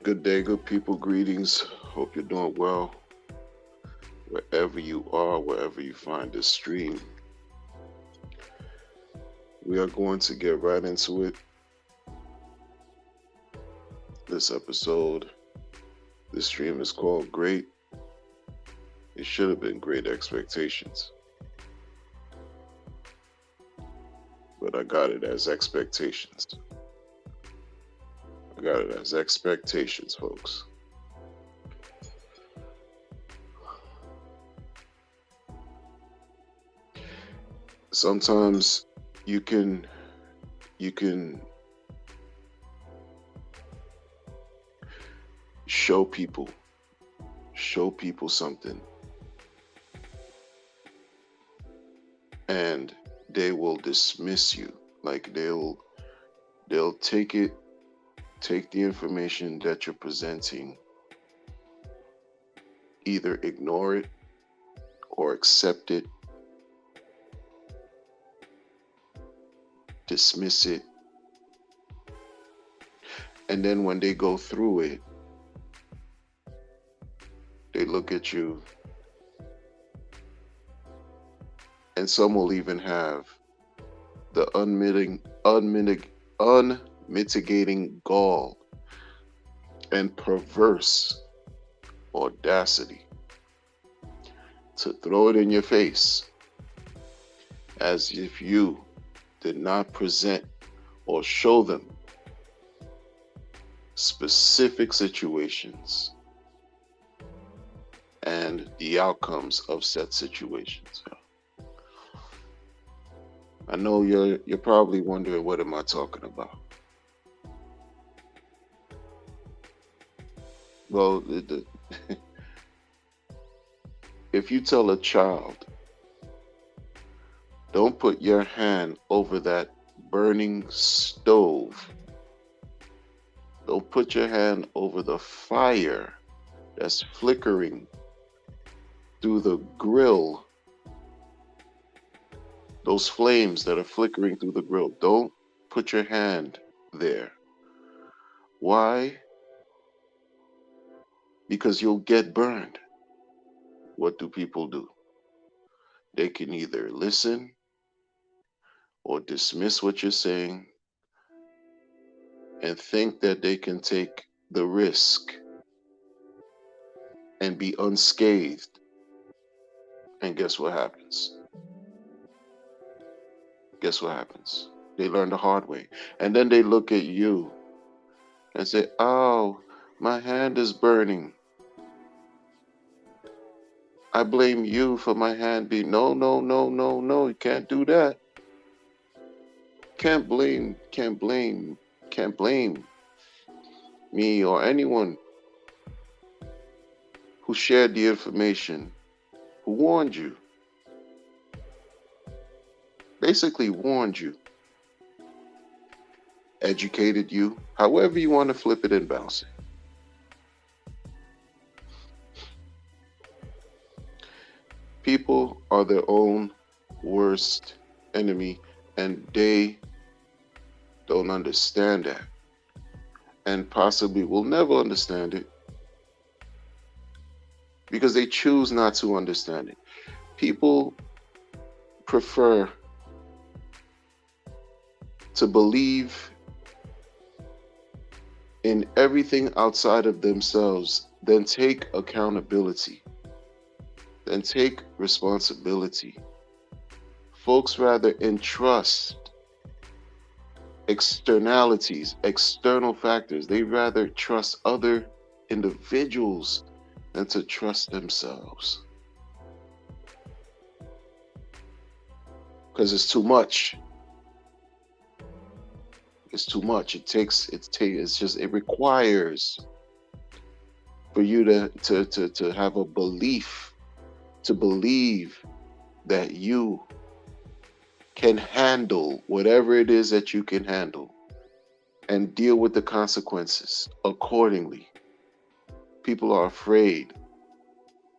Good day, good people. Greetings. Hope you're doing well wherever you are, wherever you find this stream. We are going to get right into it. This episode, this stream is called Great. It should have been Great Expectations, but I got it as expectations. I got it as expectations, folks. Sometimes you can show people something and they will dismiss you. Like they'll take the information that you're presenting, either ignore it or accept it, dismiss it, and then when they go through it, they look at you, and some will even have the unmitigating gall and perverse audacity to throw it in your face as if you did not present or show them specific situations and the outcomes of said situations. I know you're probably wondering, what am I talking about? Well, if you tell a child, don't put your hand over that burning stove, don't put your hand over the fire that's flickering through the grill, those flames that are flickering through the grill, don't put your hand there. Why? Because you'll get burned. What do people do? They can either listen or dismiss what you're saying and think that they can take the risk and be unscathed. And guess what happens? Guess what happens? They learn the hard way. And then they look at you and say, oh, my hand is burning. I blame you for my hand being... No. You can't do that. Can't blame me or anyone who shared the information, who warned you. Basically warned you, educated you, however you want to flip it and bounce it. People are their own worst enemy, and they don't understand that, and possibly will never understand it because they choose not to understand it. People prefer to believe in everything outside of themselves than take accountability, than take responsibility. Folks rather entrust externalities, external factors. They rather trust other individuals than to trust themselves. Because it's too much. It's too much. It requires for you to have a belief, to believe that you can handle whatever it is that you can handle and deal with the consequences accordingly. People are afraid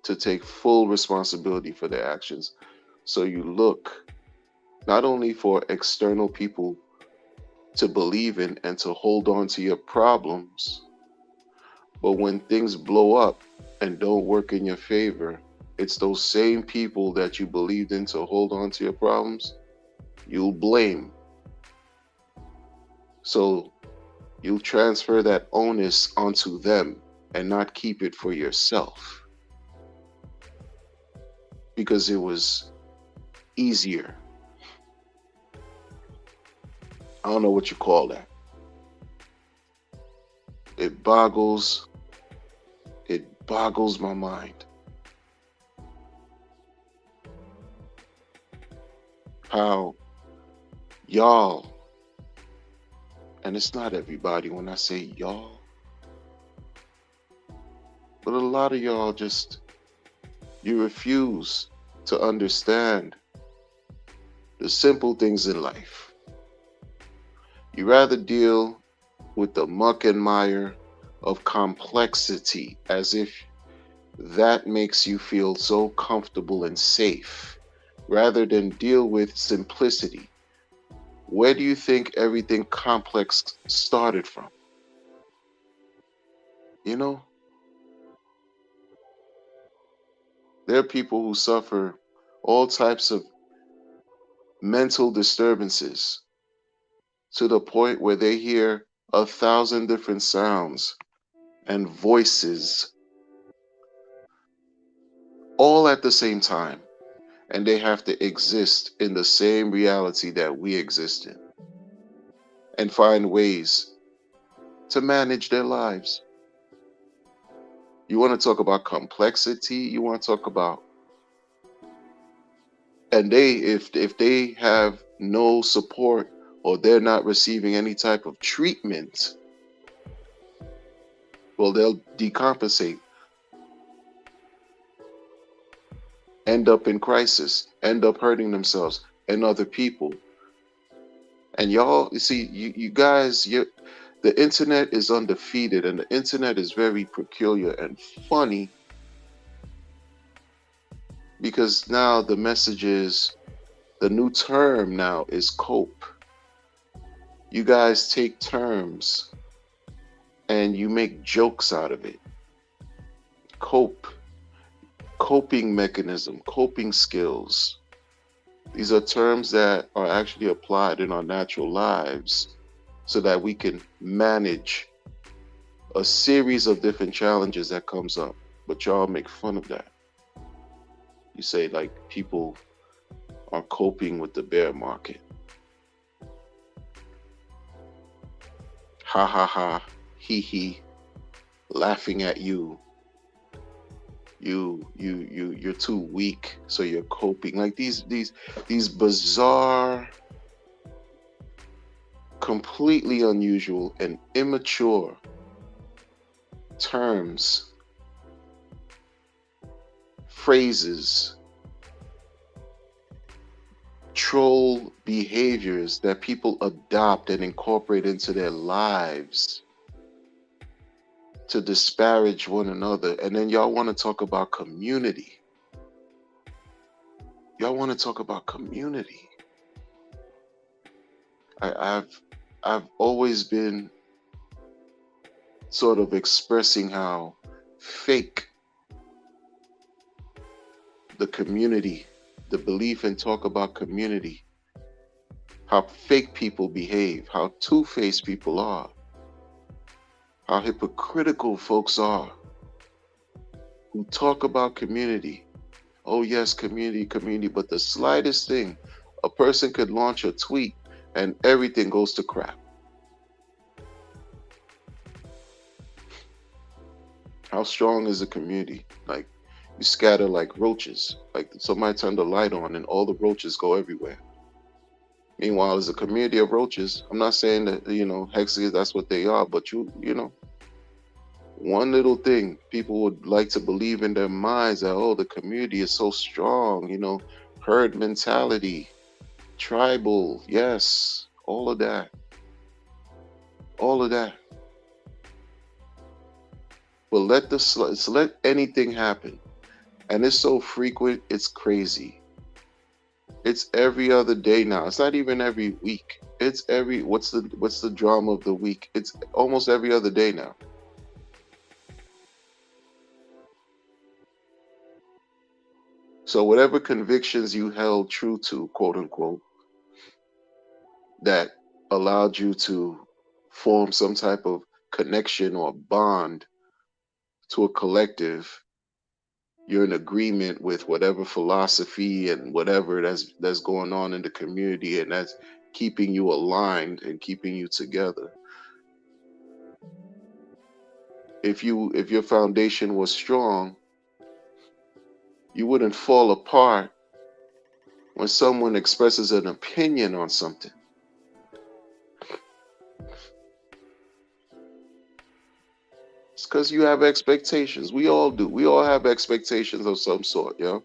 to take full responsibility for their actions. So you look not only for external people to believe in and to hold on to your problems, But when things blow up and don't work in your favor, it's those same people that you believed in to hold on to your problems, you'll blame. So you'll transfer that onus onto them and not keep it for yourself because it was easier. I don't know what you call that. It boggles it boggles my mind how y'all, and it's not everybody when I say y'all, but a lot of y'all just, you refuse to understand the simple things in life. You rather deal with the muck and mire of complexity as if that makes you feel so comfortable and safe, rather than deal with simplicity. Where do you think everything complex started from? You know, there are people who suffer all types of mental disturbances to the point where they hear 1,000 different sounds and voices all at the same time, and they have to exist in the same reality that we exist in and find ways to manage their lives. You want to talk about complexity, you want to talk about, and they, if they have no support or they're not receiving any type of treatment, well, they'll decompensate, end up in crisis, end up hurting themselves and other people. And y'all, you see, you guys, the internet is undefeated, and the internet is very peculiar and funny because now the message is, the new term now is cope. You guys take terms and you make jokes out of it. Cope, coping mechanism, coping skills. These are terms that are actually applied in our natural lives so that we can manage a series of different challenges that comes up. But y'all make fun of that. You say like people are coping with the bear market. Ha ha ha, he, laughing at you. You're too weak, so you're coping. Like these bizarre, completely unusual and immature terms, phrases, troll behaviors that people adopt and incorporate into their lives to disparage one another. And then y'all want to talk about community. Y'all want to talk about community. I've always been sort of expressing how fake the community, the belief and talk about community, how fake people behave, how two-faced people are, how hypocritical folks are who talk about community. Oh yes, community, but the slightest thing, a person could launch a tweet and everything goes to crap. How strong is the community? Like, you scatter like roaches. Like somebody turned the light on and all the roaches go everywhere. Meanwhile, there's a community of roaches. I'm not saying that, hexagons, that's what they are, but one little thing, people would like to believe in their minds that, oh, the community is so strong, herd mentality, tribal, yes, all of that. All of that. But let anything happen. And it's so frequent, it's crazy. It's every other day now. It's not even every week. It's what's the drama of the week? It's almost every other day now. So whatever convictions you held true to, quote unquote, that allowed you to form some type of connection or bond to a collective, you're in agreement with whatever philosophy and whatever that's going on in the community, and that's keeping you aligned and keeping you together. If your foundation was strong, you wouldn't fall apart when someone expresses an opinion on something. It's because you have expectations. We all do. We all have expectations of some sort, yo.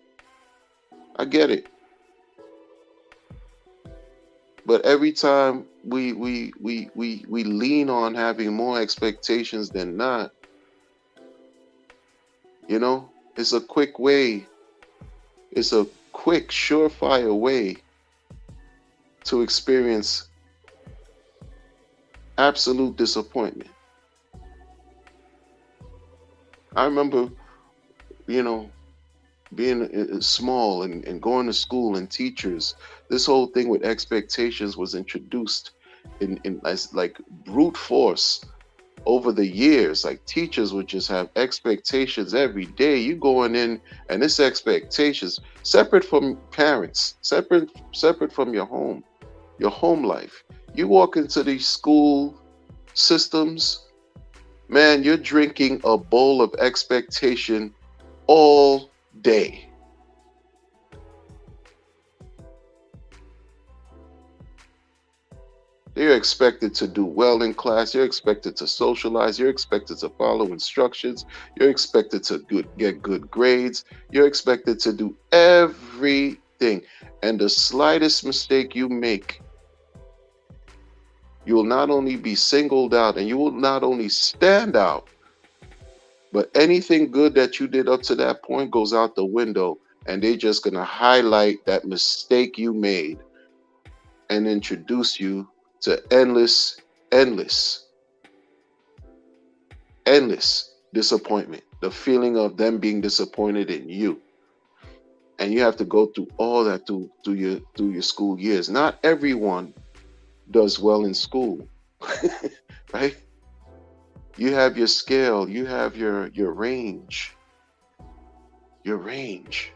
I get it. But every time we lean on having more expectations than not, you know, it's a quick way, it's a quick, surefire way to experience absolute disappointment. I remember, you know, being small and going to school and teachers, this whole thing with expectations was introduced in as like brute force over the years. Like teachers would just have expectations every day. You going in and this expectations separate from parents, separate from your home life. You walk into these school systems, man, you're drinking a bowl of expectation all day. You're expected to do well in class. You're expected to socialize. You're expected to follow instructions. You're expected to get good grades. You're expected to do everything. And the slightest mistake you make, you will not only be singled out and you will not only stand out, but anything good that you did up to that point goes out the window, and they're just going to highlight that mistake you made and introduce you to endless, endless disappointment. The feeling of them being disappointed in you. And you have to go through all that through your school years. Not everyone does well in school, right? You have your scale, you have your range, your range.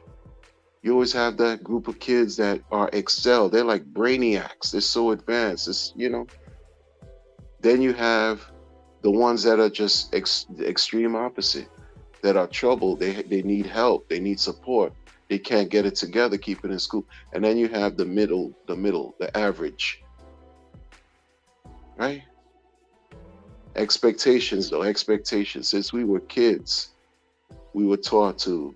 You always have that group of kids that are excel. They're like brainiacs. They're so advanced. It's, you know. Then you have the ones that are just the extreme opposite, that are troubled. They need help. They need support. They can't get it together, keep it in school. And then you have the average, right? Expectations, though, expectations. Since we were kids, we were taught to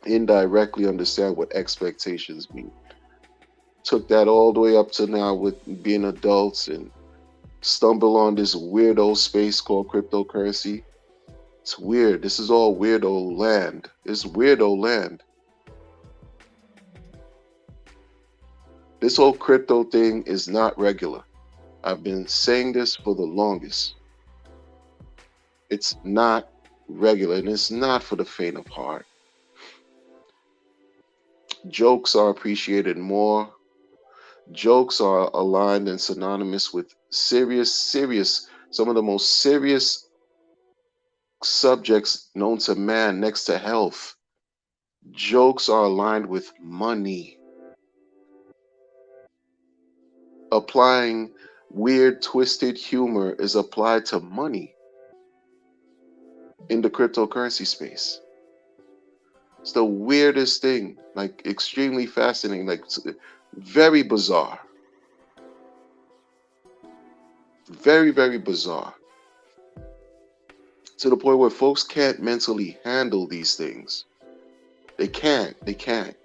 indirectly understand what expectations mean. Took that all the way up to now with being adults and stumble on this weirdo space called cryptocurrency. It's weird. This is all weirdo land. It's weirdo land. This whole crypto thing is not regular. I've been saying this for the longest. It's not regular, and it's not for the faint of heart. Jokes are appreciated more. Jokes are aligned and synonymous with serious, some of the most serious subjects known to man next to health. Jokes are aligned with money. Applying weird, twisted humor is applied to money in the cryptocurrency space. It's the weirdest thing, like extremely fascinating, like very bizarre. Very bizarre. To the point where folks can't mentally handle these things. They can't. They can't.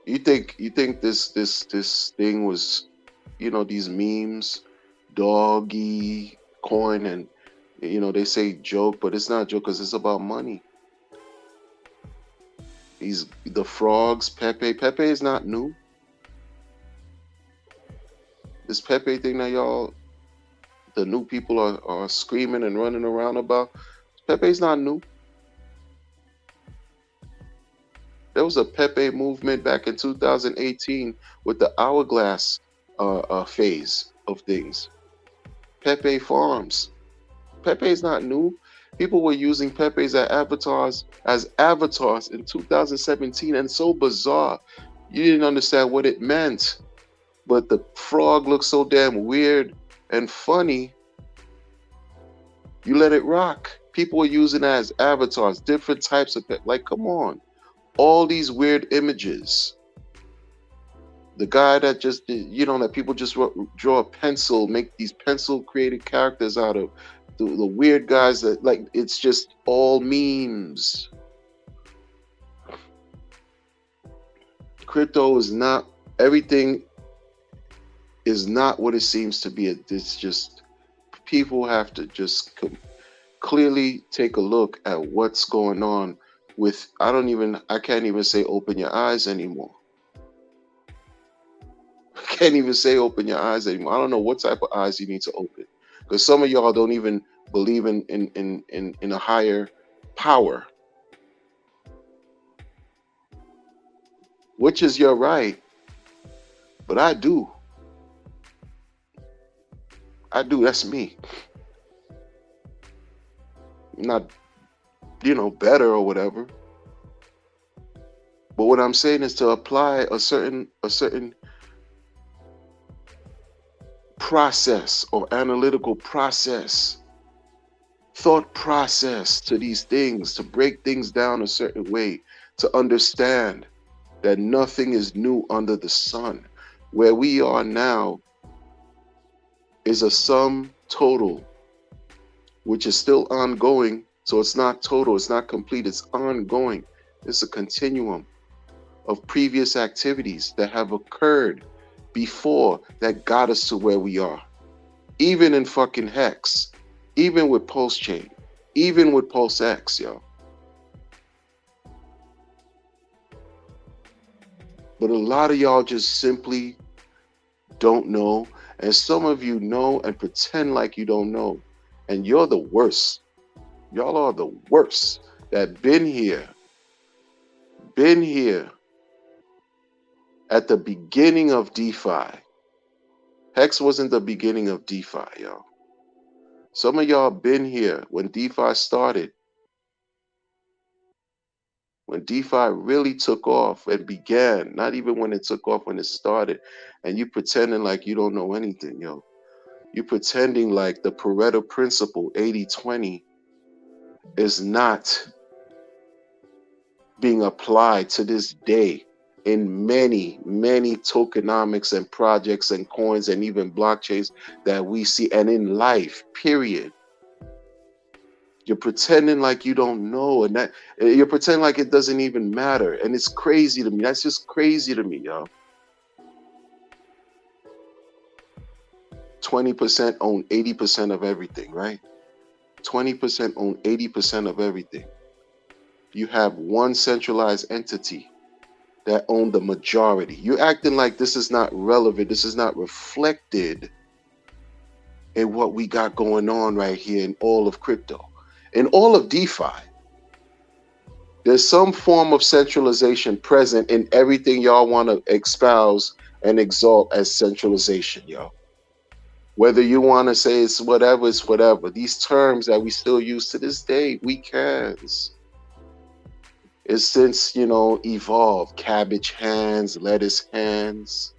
You think this thing was, you know, these memes, doggy coin, and you know they say joke, but it's not joke because it's about money. These the frogs, Pepe. Pepe is not new. This Pepe thing that y'all, the new people are screaming and running around about. Pepe's not new. There was a Pepe movement back in 2018 with the hourglass phase of things. Pepe Farms. Pepe's not new. People were using Pepe's as avatars in 2017, and so bizarre. You didn't understand what it meant. But the frog looked so damn weird and funny. You let it rock. People were using it as avatars, different types of like, come on. All these weird images. The guy that just, that people just draw a pencil, make these pencil created characters out of the weird guys that, like, it's just all memes. Crypto is not, everything is not what it seems to be. It's just, people have to just clearly take a look at what's going on with, I can't even say open your eyes anymore. I can't even say open your eyes anymore. I don't know what type of eyes you need to open, because some of y'all don't even believe in a higher power, which is your right, but I do. That's me. Not, better or whatever. But what I'm saying is to apply a certain process or analytical process, thought process to these things, to break things down a certain way, to understand that nothing is new under the sun. Where we are now is a sum total, which is still ongoing. So it's not total, it's not complete, it's ongoing. It's a continuum of previous activities that have occurred before that got us to where we are. Even in fucking Hex, even with Pulse Chain, even with Pulse X, yo. But a lot of y'all just simply don't know. And some of you know and pretend like you don't know. And you're the worst. Y'all are the worst that been here at the beginning of DeFi. Hex wasn't the beginning of DeFi, y'all. Some of y'all been here when DeFi started. When DeFi really took off and began, not even when it took off, when it started, and you pretending like you don't know anything, yo. You pretending like the Pareto principle, 80-20, is not being applied to this day in many, many tokenomics and projects and coins and even blockchains that we see, and in life, period. You're pretending like you don't know, and that you're pretending like it doesn't even matter. And it's crazy to me. That's just crazy to me, y'all. 20% own 80% of everything, right? 20% own 80% of everything. You have one centralized entity that own the majority. You're acting like this is not relevant. This is not reflected in what we got going on right here in all of crypto. In all of DeFi, there's some form of centralization present in everything y'all want to espouse and exalt as centralization, y'all. Whether you want to say it's whatever, it's whatever. These terms that we still use to this day, weekends, is since, evolved. Cabbage hands, lettuce hands.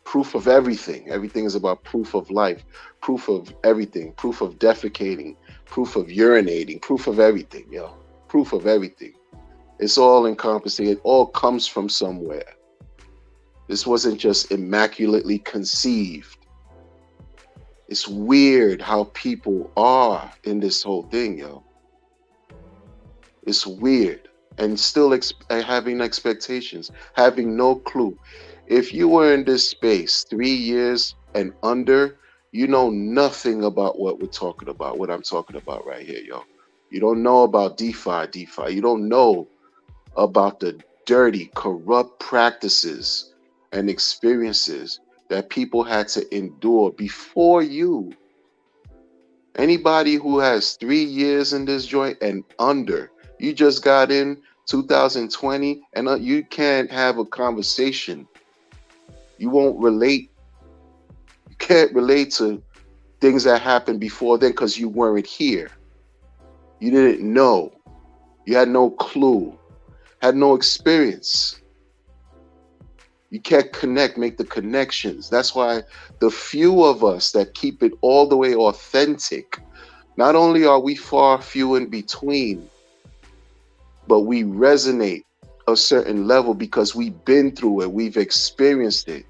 Proof of everything. Everything is about proof of life, proof of everything, proof of defecating, proof of urinating, proof of everything, yo. Proof of everything. It's all encompassing. It all comes from somewhere. This wasn't just immaculately conceived. It's weird how people are in this whole thing, yo. It's weird. And still having expectations, having no clue. If you were in this space 3 years and under, you know nothing about what we're talking about, what I'm talking about right here, yo. You don't know about DeFi. You don't know about the dirty, corrupt practices and experiences that people had to endure before you. Anybody who has 3 years in this joint and under, you just got in 2020 and you can't have a conversation. You won't relate. You can't relate to things that happened before then because you weren't here. You didn't know. You had no clue, had no experience. You can't connect, make the connections. That's why the few of us that keep it all the way authentic, not only are we far few in between, but we resonate a certain level because we've been through it, we've experienced it.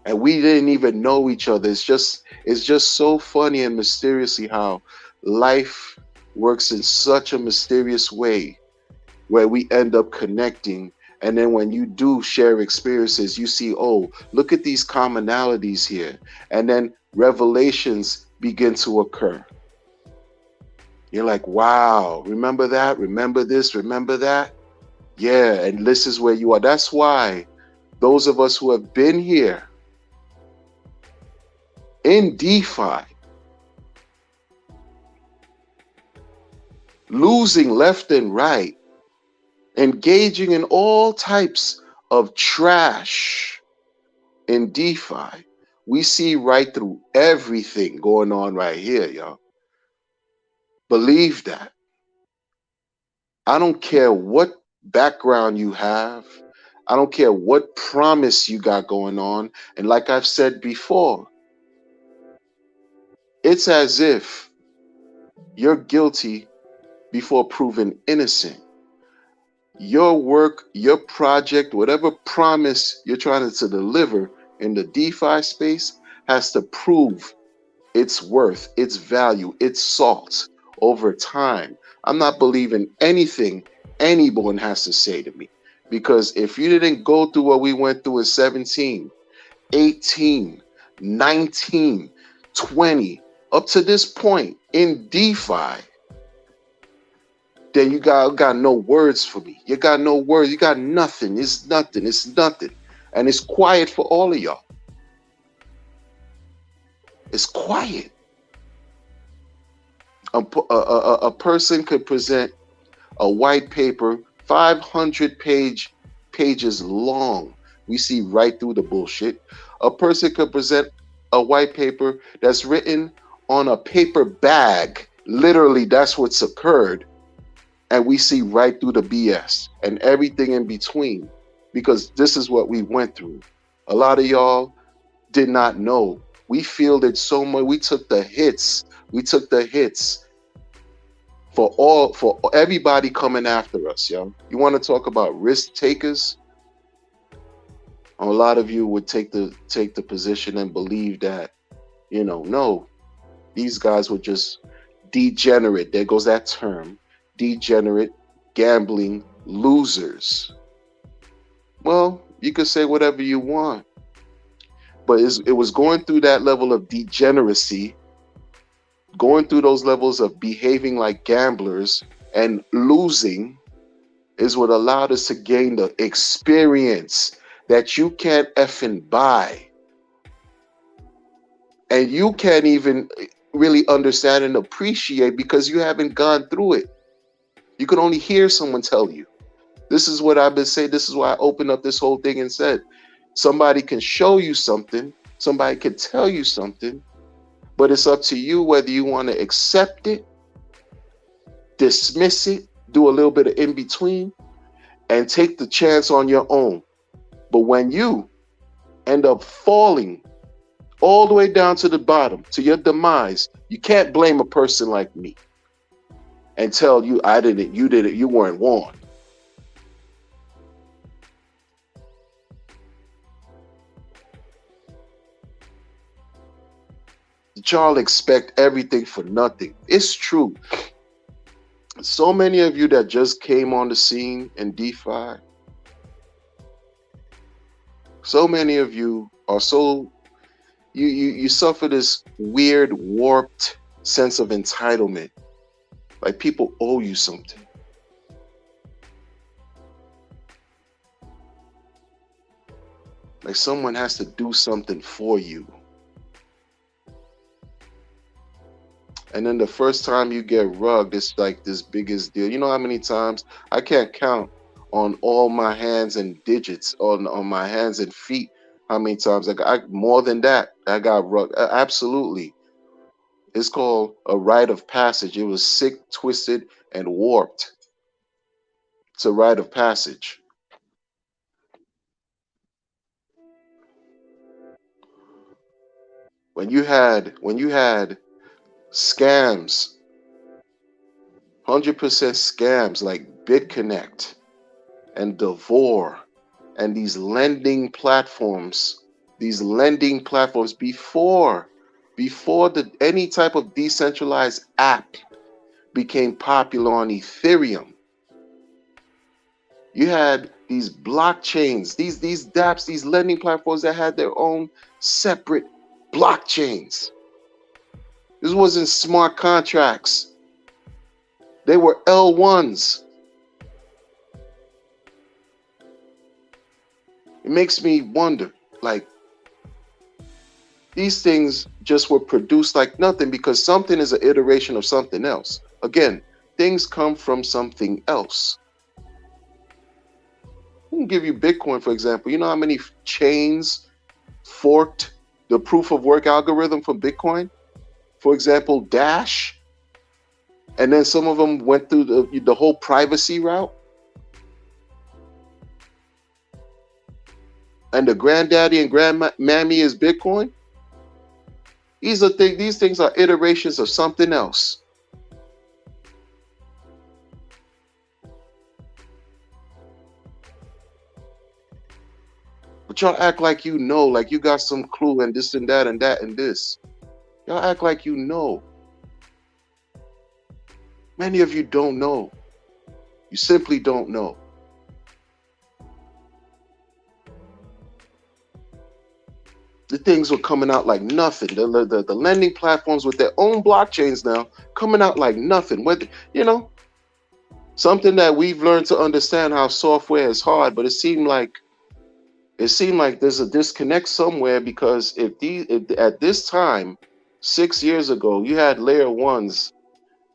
And we didn't even know each other. It's just so funny and mysteriously how life works in such a mysterious way where we end up connecting. And then when you do share experiences, you see, oh, look at these commonalities here. And then revelations begin to occur. You're like, wow, remember that? Remember this? Remember that? Yeah, and this is where you are. That's why those of us who have been here in DeFi, losing left and right, engaging in all types of trash in DeFi, we see right through everything going on right here, y'all. Believe that. I don't care what background you have. I don't care what promise you got going on. And like I've said before, it's as if you're guilty before proven innocent. Your work, your project, whatever promise you're trying to deliver in the DeFi space has to prove its worth, its value, its salt over time. I'm not believing anything anyone has to say to me. Because if you didn't go through what we went through in 17, 18, 19, 20, up to this point in DeFi, then you got no words for me. You got no words. You got nothing. It's nothing. It's nothing. And it's quiet for all of y'all. It's quiet. A person could present a white paper, 500 pages long. We see right through the bullshit. A person could present a white paper that's written on a paper bag. Literally, that's what's occurred. And we see right through the BS and everything in between, because this is what we went through. A lot of y'all did not know. We fielded so much. We took the hits. We took the hits for everybody coming after us, yo. You want to talk about risk takers? A lot of you would take the position and believe that, no, these guys were just degenerate. There goes that term. Degenerate, gambling losers. Well, you could say whatever you want, but it was going through that level of degeneracy, going through those levels of behaving like gamblers and losing is what allowed us to gain the experience that you can't effing buy. And you can't even really understand and appreciate because you haven't gone through it. You can only hear someone tell you. This is what I've been saying. This is why I opened up this whole thing and said, somebody can show you something, somebody can tell you something, but it's up to you whether you want to accept it, dismiss it, do a little bit of in between, and take the chance on your own. But when you end up falling all the way down to the bottom, to your demise, you can't blame a person like me and tell you, I did it, you weren't warned. Y'all expect everything for nothing. It's true. So many of you that just came on the scene in DeFi, so many of you are you suffer this weird, warped sense of entitlement. Like people owe you something. Like someone has to do something for you. And then the first time you get rugged, it's like this biggest deal. You know how many times I can't count on all my hands and digits on my hands and feet. How many times more than that I got rugged? Absolutely. It's called a rite of passage. It was sick, twisted, and warped. It's a rite of passage. When you had scams, 100% scams like BitConnect and Devore and these lending platforms before any type of decentralized app became popular on Ethereum. You had these blockchains, these dApps, these lending platforms that had their own separate blockchains. This wasn't smart contracts. They were L1s. It makes me wonder, like, these things just were produced like nothing because something is an iteration of something else. Again, things come from something else. I can give you Bitcoin, for example. You know how many chains forked the proof of work algorithm from Bitcoin? For example, Dash. And then some of them went through the whole privacy route. And the granddaddy and grandmammy is Bitcoin. These things are iterations of something else. But y'all act like you know, like you got some clue and this and that and that and this. Y'all act like you know. Many of you don't know. You simply don't know. The things were coming out like nothing. The lending platforms with their own blockchains now coming out like nothing. Whether, something that we've learned to understand how software is hard, but it seemed like there's a disconnect somewhere because if at this time, 6 years ago, you had layer ones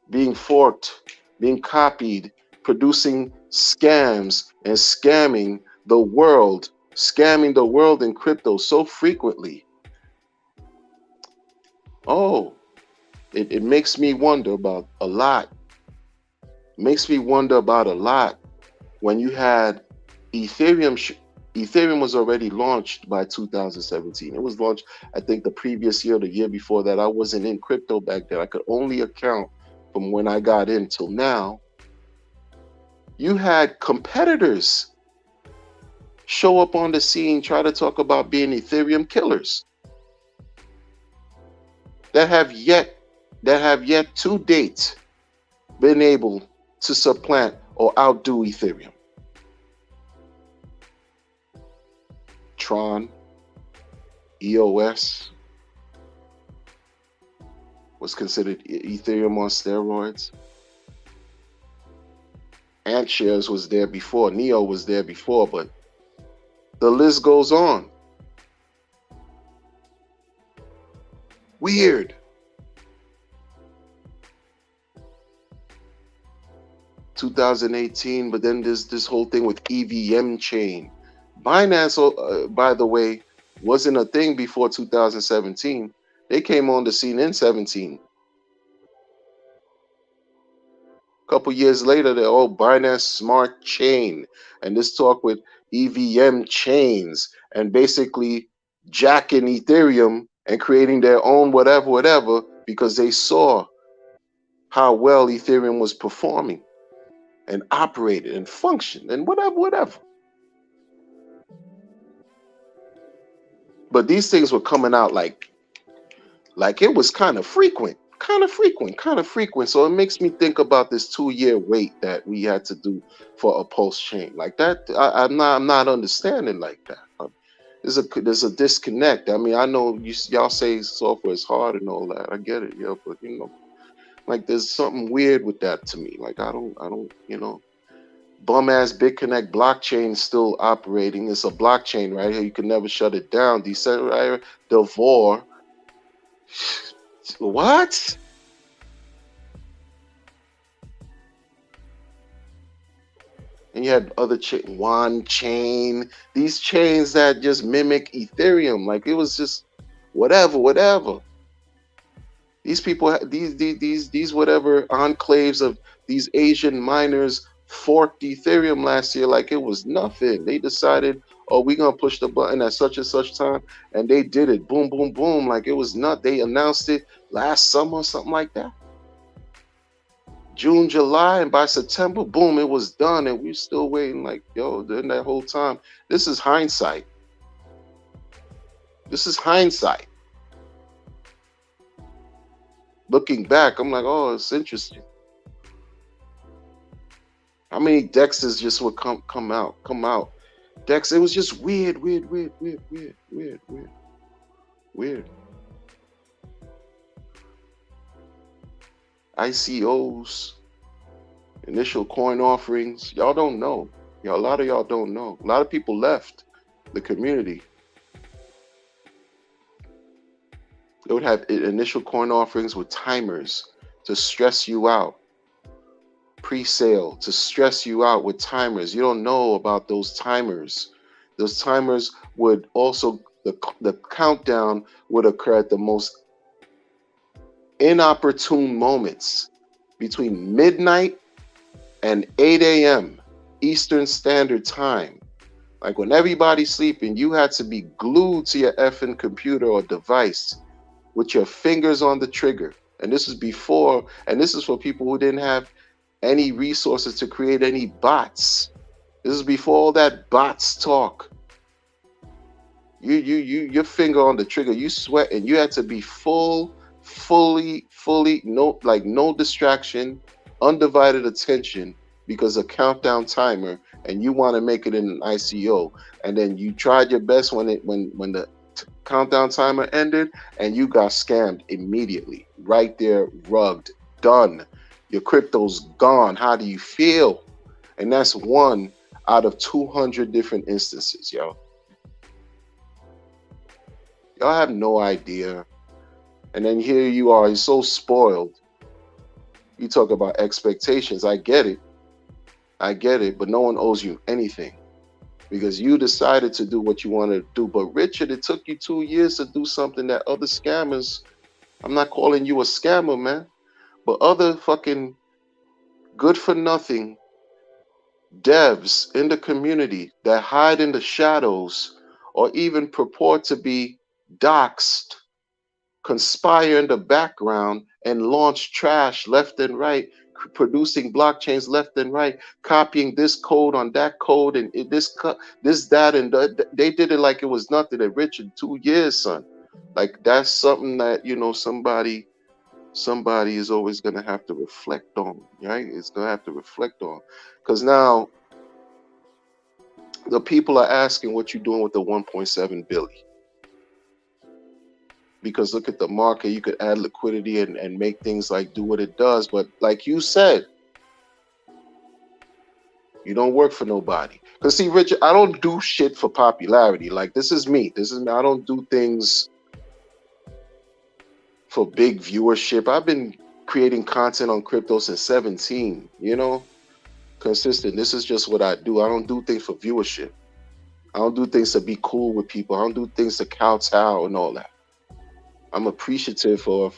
being forked, being copied, producing scams and scamming the world in crypto so frequently. Oh, it makes me wonder about a lot. It makes me wonder about a lot when you had Ethereum. Ethereum was already launched by 2017. It was launched, I think, the previous year, the year before that. I wasn't in crypto back then. I could only account from when I got in till now. You had competitors show up on the scene, try to talk about being Ethereum killers that have yet to date been able to supplant or outdo Ethereum. Tron, EOS was considered Ethereum on steroids. AntShares was there before, Neo was there before, but the list goes on. Weird. 2018, but then there's this whole thing with EVM chain. Binance, by the way, wasn't a thing before 2017. They came on the scene in 17. A couple years later, they're Binance Smart Chain, and this talk with EVM chains and basically jacking Ethereum and creating their own whatever, because they saw how well Ethereum was performing and operated and functioned and whatever. But these things were coming out like it was kind of frequent. So it makes me think about this 2-year wait that we had to do for a pulse chain. Like that, I'm not understanding like that. There's a disconnect. I mean, I know y'all say software is hard and all that. I get it, but like there's something weird with that to me. Like I don't, bum ass BitConnect blockchain still operating. It's a blockchain, right? You can never shut it down. Decentralized Devore. What? And you had other one chain, these chains that just mimic Ethereum. Like it was just whatever, whatever. These people, these whatever enclaves of these Asian miners forked Ethereum last year like it was nothing. They decided, oh, we're gonna push the button at such and such time, and they did it. Boom, boom, boom, like it was not. They announced it last summer, something like that. June, July, and by September, boom, it was done, and we're still waiting. Like, yo, during that whole time, this is hindsight. This is hindsight. Looking back, I'm like, oh, it's interesting. How many Dexes just would come out? Dex, it was just weird. ICOs, initial coin offerings. Y'all don't know. A lot of y'all don't know. A lot of people left the community. They would have initial coin offerings with timers to stress you out. Pre-sale to stress you out with timers. You don't know about those timers. Those timers would also, the countdown would occur at the most inopportune moments between midnight and 8 a.m. Eastern Standard Time. Like when everybody's sleeping, you had to be glued to your effing computer or device with your fingers on the trigger. And this is before, and this is for people who didn't have any resources to create any bots. This is before all that bots talk. Your finger on the trigger, you sweat, and you had to be fully, no distraction, undivided attention, because a countdown timer, and you want to make it in an ICO, and then you tried your best when the countdown timer ended, and you got scammed immediately, right there, rugged, done. Your crypto's gone. How do you feel? And that's one out of 200 different instances, yo. Y'all have no idea. And then here you are, you're so spoiled. You talk about expectations. I get it, but no one owes you anything because you decided to do what you wanted to do. But Richard, it took you 2 years to do something that other scammers, I'm not calling you a scammer, man, but other fucking good for nothing devs in the community that hide in the shadows or even purport to be doxed, conspire in the background and launch trash left and right, producing blockchains left and right, copying this code on that code and this, that, and they did it like it was nothing. And Richard, 2 years, son. Like that's something that, you know, somebody is always going to have to reflect on, right? It's going to have to reflect on. Because now the people are asking what you're doing with the 1.7 billion. Because look at the market, you could add liquidity and make things like do what it does. But like you said, you don't work for nobody. Because see, Richard, I don't do shit for popularity. Like this is me. I don't do things for big viewership. I've been creating content on crypto since 17, you know, consistent. This is just what I do. I don't do things for viewership. I don't do things to be cool with people. I don't do things to kowtow and all that. I'm appreciative for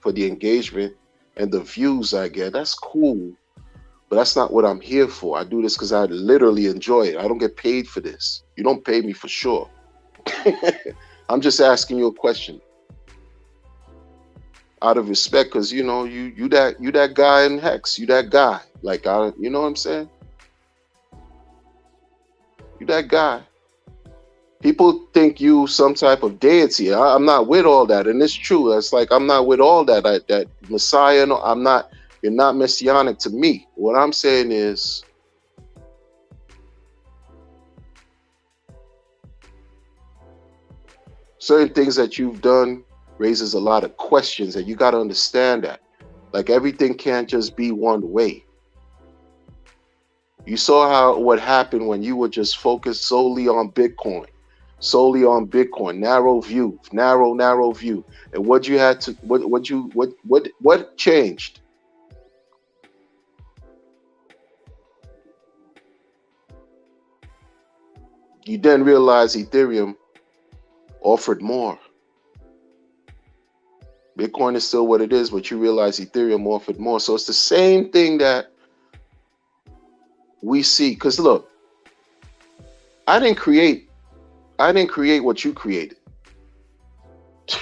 the engagement and the views I get. That's cool, but that's not what I'm here for. I do this because I literally enjoy it. I don't get paid for this. You don't pay me for sure. I'm just asking you a question out of respect, because you know you that guy in Hex. You that guy. Like you know what I'm saying? You that guy. People think you some type of deity. I'm not with all that, and it's true. It's like I'm not with all that. That Messiah. No, I'm not. You're not messianic to me. What I'm saying is, certain things that you've done raises a lot of questions, and you got to understand that. Like everything can't just be one way. You saw what happened when you were just focused solely on Bitcoin. Narrow view, and what you had to, what changed? You then realize Ethereum offered more. Bitcoin is still what it is, but you realize Ethereum offered more. So it's the same thing that we see. Because look, I didn't create what you created.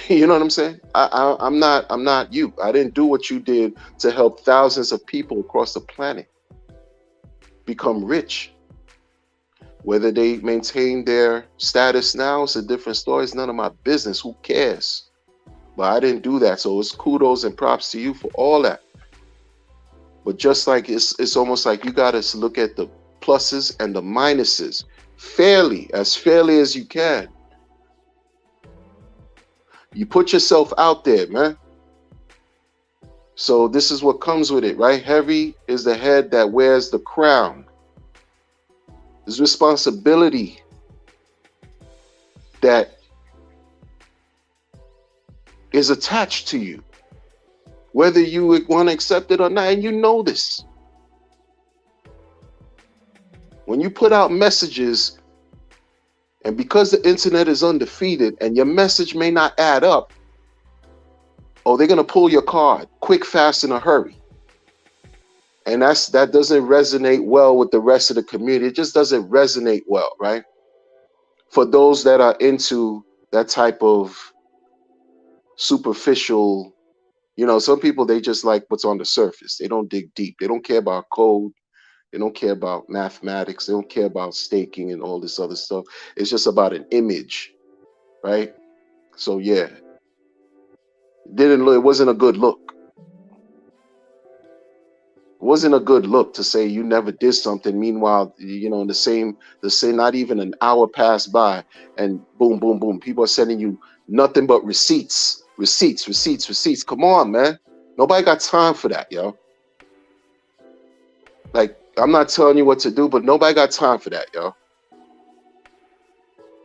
You know what I'm saying? I'm not you. I didn't do what you did to help thousands of people across the planet become rich. Whether they maintain their status now, it's a different story. It's none of my business. Who cares? But I didn't do that. So it's kudos and props to you for all that. But just like it's almost like you got to look at the pluses and the minuses fairly as you can. You put yourself out there, man. So this is what comes with it, right? Heavy is the head that wears the crown. There's responsibility that is attached to you, whether you want to accept it or not. And you know this. When you put out messages, and because the internet is undefeated and your message may not add up, oh, they're going to pull your card quick, fast, in a hurry. And that doesn't resonate well with the rest of the community. It just doesn't resonate well, right? For those that are into that type of superficial, some people, they just like what's on the surface. They don't dig deep. They don't care about code. They don't care about mathematics. They don't care about staking and all this other stuff. It's just about an image, right? So yeah, it wasn't a good look. It wasn't a good look to say you never did something. Meanwhile, in the same, not even an hour passed by, and boom, boom, boom. People are sending you nothing but receipts. Come on, man. Nobody got time for that, yo. Like, I'm not telling you what to do, but nobody got time for that, yo.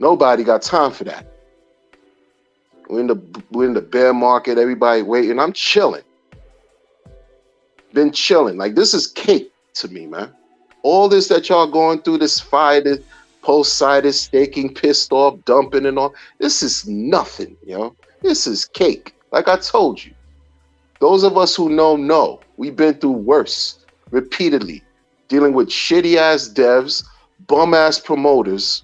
Nobody got time for that. We're in the bear market. Everybody waiting. I'm chilling. Been chilling. Like, this is cake to me, man. All this that y'all going through, this fire, this post-sided staking, pissed off, dumping and all, this is nothing, yo. This is cake. Like I told you. Those of us who know. We've been through worse repeatedly. Dealing with shitty-ass devs, bum-ass promoters,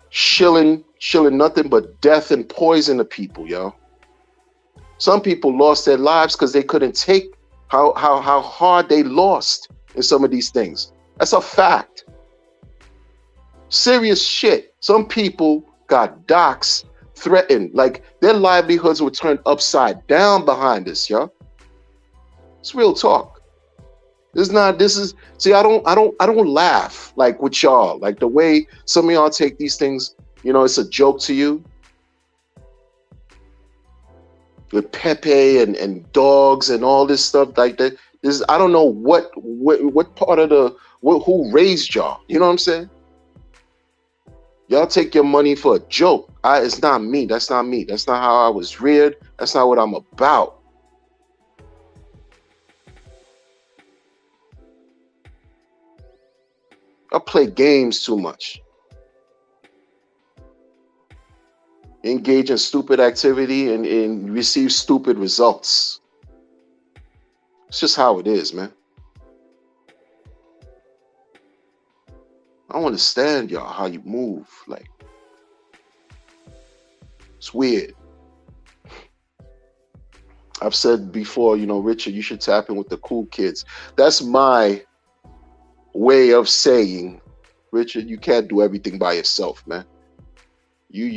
shilling nothing but death and poison to people, yo. Some people lost their lives because they couldn't take how hard they lost in some of these things. That's a fact. Serious shit. Some people got doxxed, threatened, like their livelihoods were turned upside down behind this, yo. It's real talk. See, I don't laugh like with y'all, like the way some of y'all take these things, it's a joke to you. With Pepe and dogs and all this stuff like that. I don't know what part of who raised y'all. You know what I'm saying? Y'all take your money for a joke. It's not me. That's not me. That's not how I was reared. That's not what I'm about. I play games too much. Engage in stupid activity and receive stupid results. It's just how it is, man. I don't understand y'all, how you move. Like, it's weird. I've said before, Richard, you should tap in with the cool kids. That's my way of saying, Richard, you can't do everything by yourself, man. You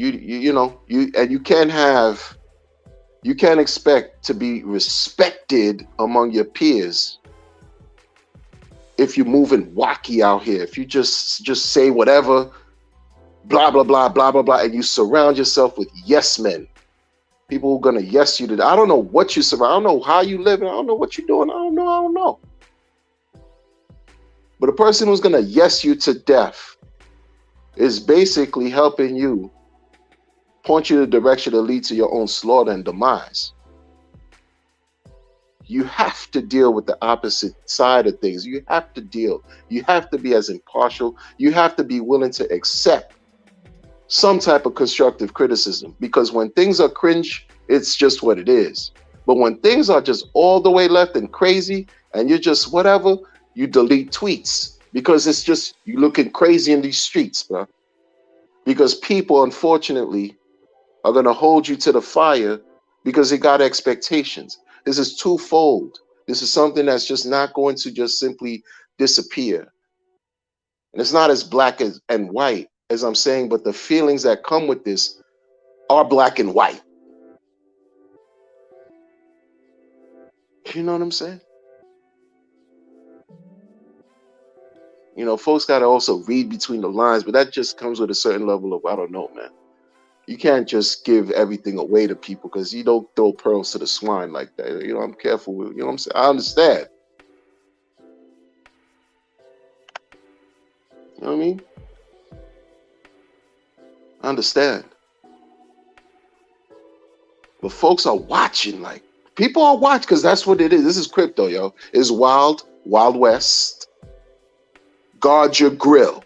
can't expect to be respected among your peers if you're moving wacky out here. If you just say whatever, blah blah blah blah blah blah, and you surround yourself with yes men, people who are gonna yes you to. I don't know what you surround. I don't know how you live. I don't know what you're doing. I don't know. But a person who's gonna yes you to death is basically helping you, point you in the direction that leads to your own slaughter and demise. You have to deal with the opposite side of things. You have to deal. You have to be as impartial. You have to be willing to accept some type of constructive criticism, because when things are cringe, it's just what it is. But when things are just all the way left and crazy and you're just whatever, you delete tweets because it's just you looking crazy in these streets, bro. Because people, unfortunately, are going to hold you to the fire because they got expectations. This is twofold. This is something that's just not going to just simply disappear. And it's not as black as, and white as I'm saying, but the feelings that come with this are black and white. You know what I'm saying? You know, folks got to also read between the lines, but that just comes with a certain level of, I don't know, man. You can't just give everything away to people because you don't throw pearls to the swine like that. You know, I'm careful with, you know what I'm saying? I understand. You know what I mean? I understand. But folks are watching, like, people are watching because that's what it is. This is crypto, yo. It's wild, wild west. Guard your grill.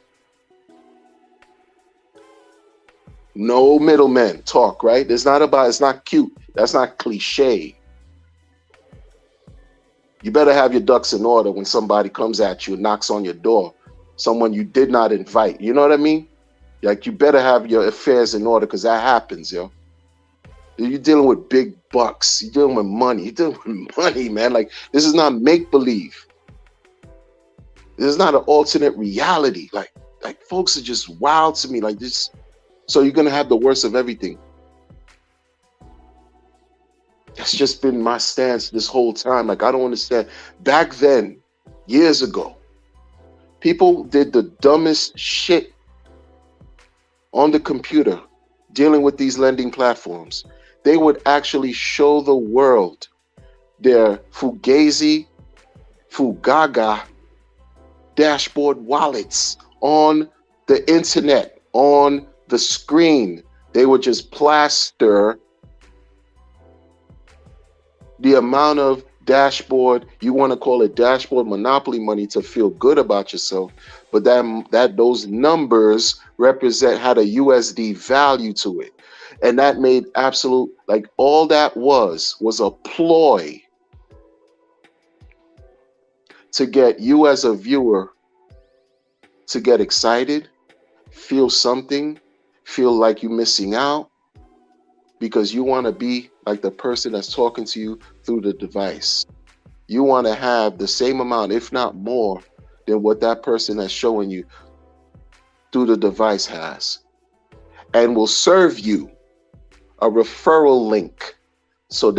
No middlemen talk, right? It's not cute. That's not cliche. You better have your ducks in order when somebody comes at you and knocks on your door. Someone you did not invite. You know what I mean? Like, you better have your affairs in order because that happens, yo. You're dealing with big bucks. You're dealing with money. You're dealing with money, man. Like, this is not make-believe. This is not an alternate reality. Like folks are just wild to me. Like this. So you're gonna have the worst of everything. That's just been my stance this whole time. Like, I don't understand. Back then, years ago, people did the dumbest shit on the computer dealing with these lending platforms. They would actually show the world their Fugazi, Fugaga dashboard wallets on the internet, on the screen. They would just plaster the amount of dashboard, you want to call it dashboard monopoly money, to feel good about yourself, but that those numbers represent, had a USD value to it. And that made absolute, like, all that was a ploy to get you as a viewer to get excited, feel something, feel like you're missing out, because you want to be like the person that's talking to you through the device. You want to have the same amount, if not more, than what that person that's showing you through the device has, and will serve you a referral link so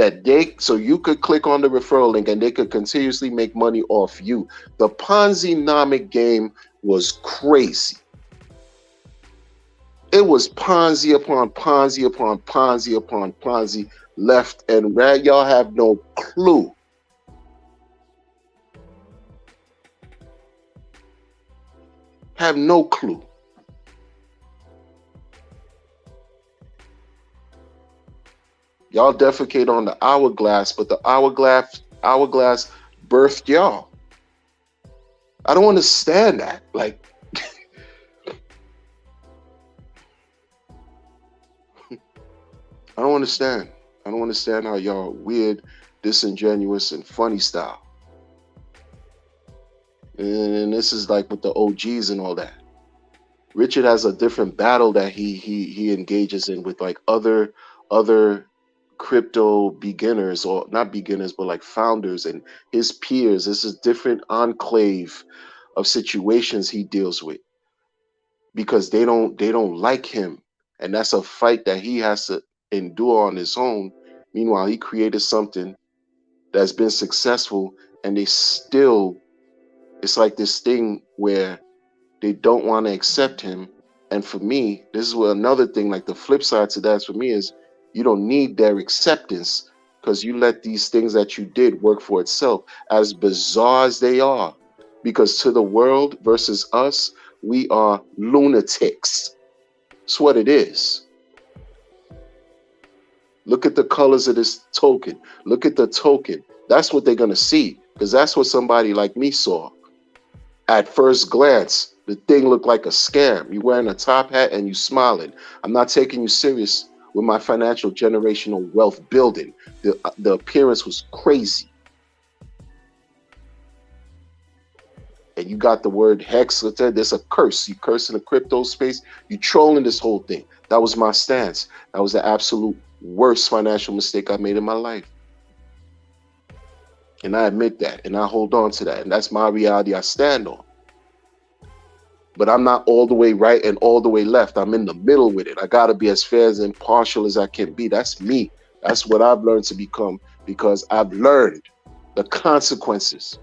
you could click on the referral link and they could continuously make money off you. The Ponzi-nomic game was crazy. It was Ponzi upon Ponzi upon Ponzi upon Ponzi, left and right. Y'all have no clue. Have no clue. Y'all defecate on the hourglass, but the hourglass birthed y'all. I don't understand that. Like, I don't understand. I don't understand how y'all weird, disingenuous, and funny style. And this is like with the OGs and all that. Richard has a different battle that he engages in with like other crypto beginners, or not beginners, but like founders and his peers. This is different enclave of situations he deals with, because they don't like him, and that's a fight that he has to endure on his own. Meanwhile, he created something that's been successful, and they still, it's like this thing where they don't want to accept him. And for me, this is where another thing, like the flip side to that for me, is you don't need their acceptance, because you let these things that you did work for itself, as bizarre as they are. Because to the world versus us, we are lunatics. That's what it is. Look at the colors of this token. Look at the token. That's what they're gonna see, because that's what somebody like me saw. At first glance, the thing looked like a scam. You wearing a top hat and you smiling. I'm not taking you serious with my financial generational wealth building. The appearance was crazy. And you got the word hex. There's a curse. You curse in the crypto space. You trolling this whole thing. That was my stance. That was the absolute worst financial mistake I made in my life. And I admit that, and I hold on to that. And that's my reality I stand on. But I'm not all the way right and all the way left. I'm in the middle with it. I got to be as fair and impartial as I can be. That's me. That's what I've learned to become, because I've learned the consequences.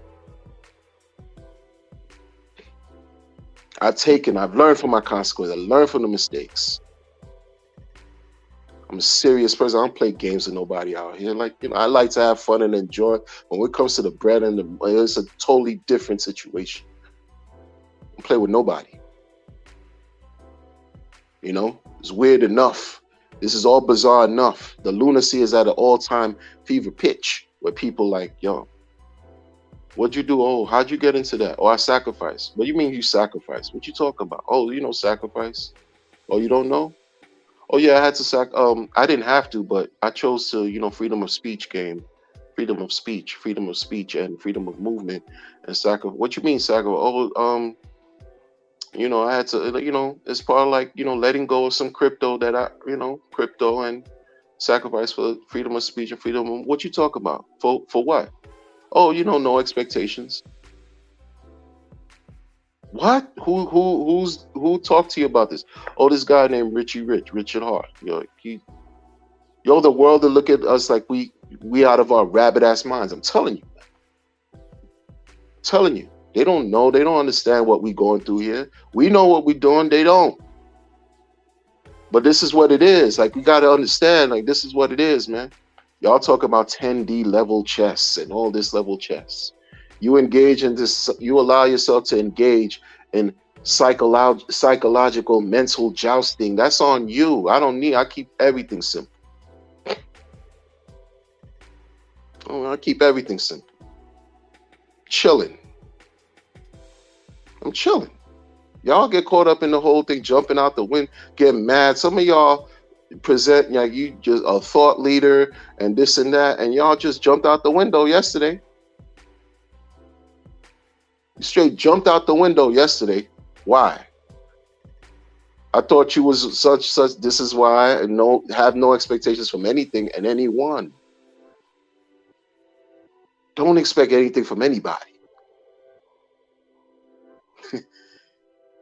I've learned from my consequences. I learned from the mistakes. I'm a serious person. I don't play games with nobody out here. Like, I like to have fun and enjoy. When it comes to the bread and it's a totally different situation. I don't play with nobody. It's weird enough. This is all bizarre enough. The lunacy is at an all-time fever pitch where people like, yo, what'd you do? Oh, how'd you get into that? Oh, I sacrificed. What do you mean you sacrificed? What you talking about? Oh, sacrifice. Oh, you don't know? Oh yeah, I had to I didn't have to, but I chose to, freedom of speech game, freedom of speech, and freedom of movement, and sacrifice. What you mean sacrifice? Oh, I had to, it's part of like, letting go of some crypto crypto and sacrifice for freedom of speech and freedom of, what you talk about? For what? Oh, no expectations. What? Who talked to you about this? Oh, this guy named Richard Hart. The world to look at us like we out of our rabbit ass minds. I'm telling you. They don't know. They don't understand what we going through here. We know what we're doing. They don't. But this is what it is. Like, we got to understand, like, this is what it is, man. Y'all talk about 10D level chess and all this level chess. You engage in this, you allow yourself to engage in psychological mental jousting. That's on you. I keep everything simple. I keep everything simple. Chilling. I'm chilling. Y'all get caught up in the whole thing, jumping out the wind, getting mad. Some of y'all present like you just a thought leader and this and that, and y'all just jumped out the window yesterday. You straight jumped out the window yesterday. Why? I thought you was such. This is why I have no expectations from anything and anyone. Don't expect anything from anybody.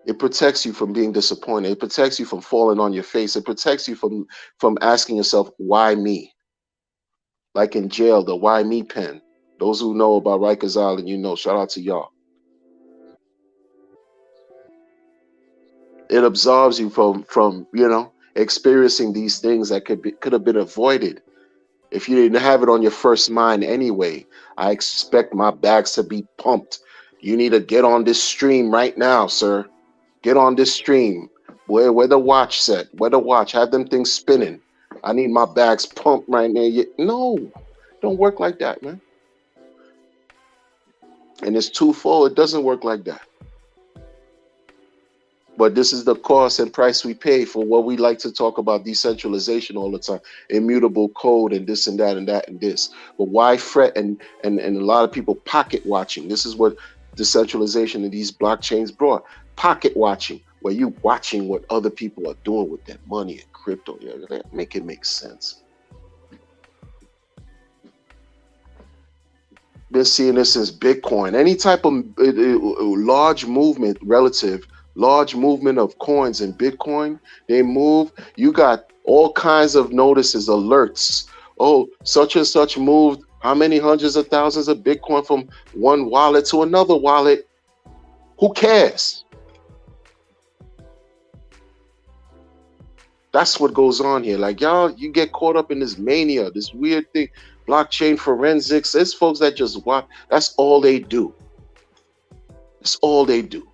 It protects you from being disappointed. It protects you from falling on your face. It protects you from asking yourself, why me? Like in jail, the why me pen. Those who know about Rikers Island, shout out to y'all. It absolves you from experiencing these things that could have been avoided if you didn't have it on your first mind anyway. I expect my bags to be pumped. You need to get on this stream right now, sir. Get on this stream. Where the watch set? Where the watch? Have them things spinning. I need my bags pumped right now. No, don't work like that, man. And it's twofold. It doesn't work like that. But this is the cost and price we pay for what we like to talk about, decentralization all the time, immutable code and this and that and that and this. But why fret and a lot of people pocket watching? This is what decentralization and these blockchains brought. Pocket watching, where you watching what other people are doing with their money and crypto. Make it make sense. Been seeing this since Bitcoin. Any type of large movement of coins in Bitcoin, they move. You got all kinds of notices, alerts. Oh, such and such moved how many hundreds of thousands of Bitcoin from one wallet to another wallet. Who cares? That's what goes on here. Like, y'all, you get caught up in this mania, this weird thing, blockchain forensics. There's folks that just watch. That's all they do. That's all they do.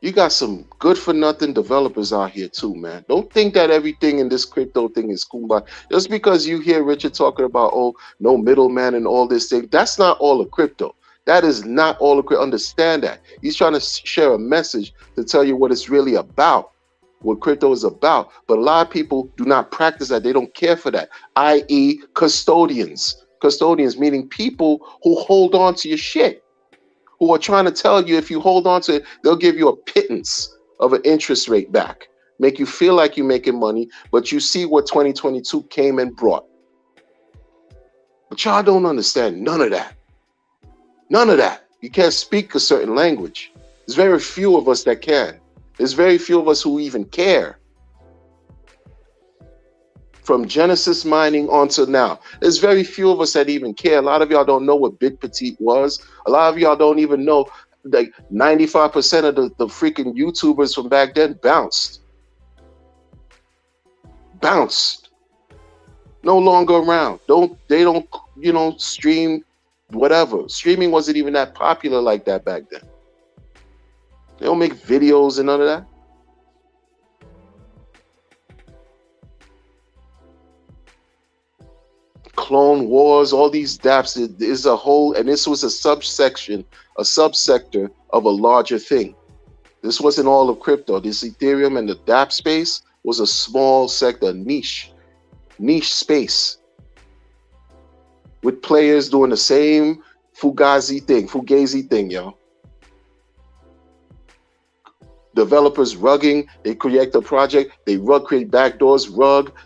You got some good for nothing developers out here too, man. Don't think that everything in this crypto thing is kumbaya. Just because you hear Richard talking about, oh, no middleman and all this thing, that's not all of crypto. That is not all of crypto. Understand that. He's trying to share a message to tell you what it's really about, what crypto is about. But a lot of people do not practice that. They don't care for that, i.e., custodians. Custodians meaning people who hold on to your shit, who are trying to tell you if you hold on to it, they'll give you a pittance of an interest rate back, make you feel like you're making money, but you see what 2022 came and brought. But y'all don't understand none of that. None of that. You can't speak a certain language. There's very few of us that can. There's very few of us who even care. From Genesis mining on to now, there's very few of us that even care. A lot of y'all don't know what Big Petite was. A lot of y'all don't even know, like 95% of the freaking YouTubers from back then bounced. No longer around. They don't stream whatever. Streaming wasn't even that popular like that back then. They don't make videos and none of that. Clone Wars, all these dApps is a whole, and this was a subsector of a larger thing. This wasn't all of crypto. This Ethereum and the dApp space was a small sector, niche space, with players doing the same fugazi thing, yo. Developers rugging, they create a project, they create backdoors,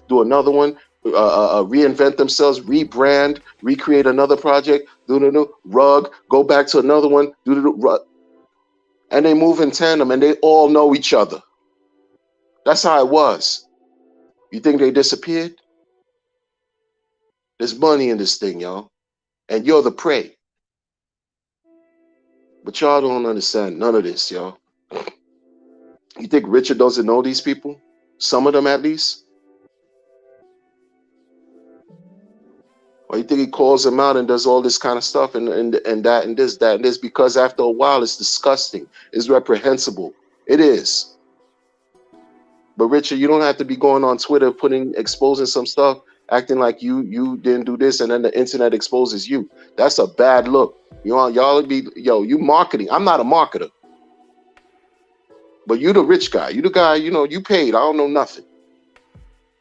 do another one, reinvent themselves, rebrand, recreate another project, rug, go back to another one, rug. And they move in tandem and they all know each other. That's how it was. You think they disappeared? There's money in this thing, y'all. And you're the prey. But y'all don't understand none of this, y'all. You think Richard doesn't know these people? Some of them at least? Or you think he calls them out and does all this kind of stuff and that and this? Because after a while it's disgusting. It's reprehensible. It is. But Richard, you don't have to be going on Twitter exposing some stuff, acting like you didn't do this, and then the internet exposes you. That's a bad look. Y'all be you marketing. I'm not a marketer. But you the rich guy. You the guy, you paid. I don't know nothing. You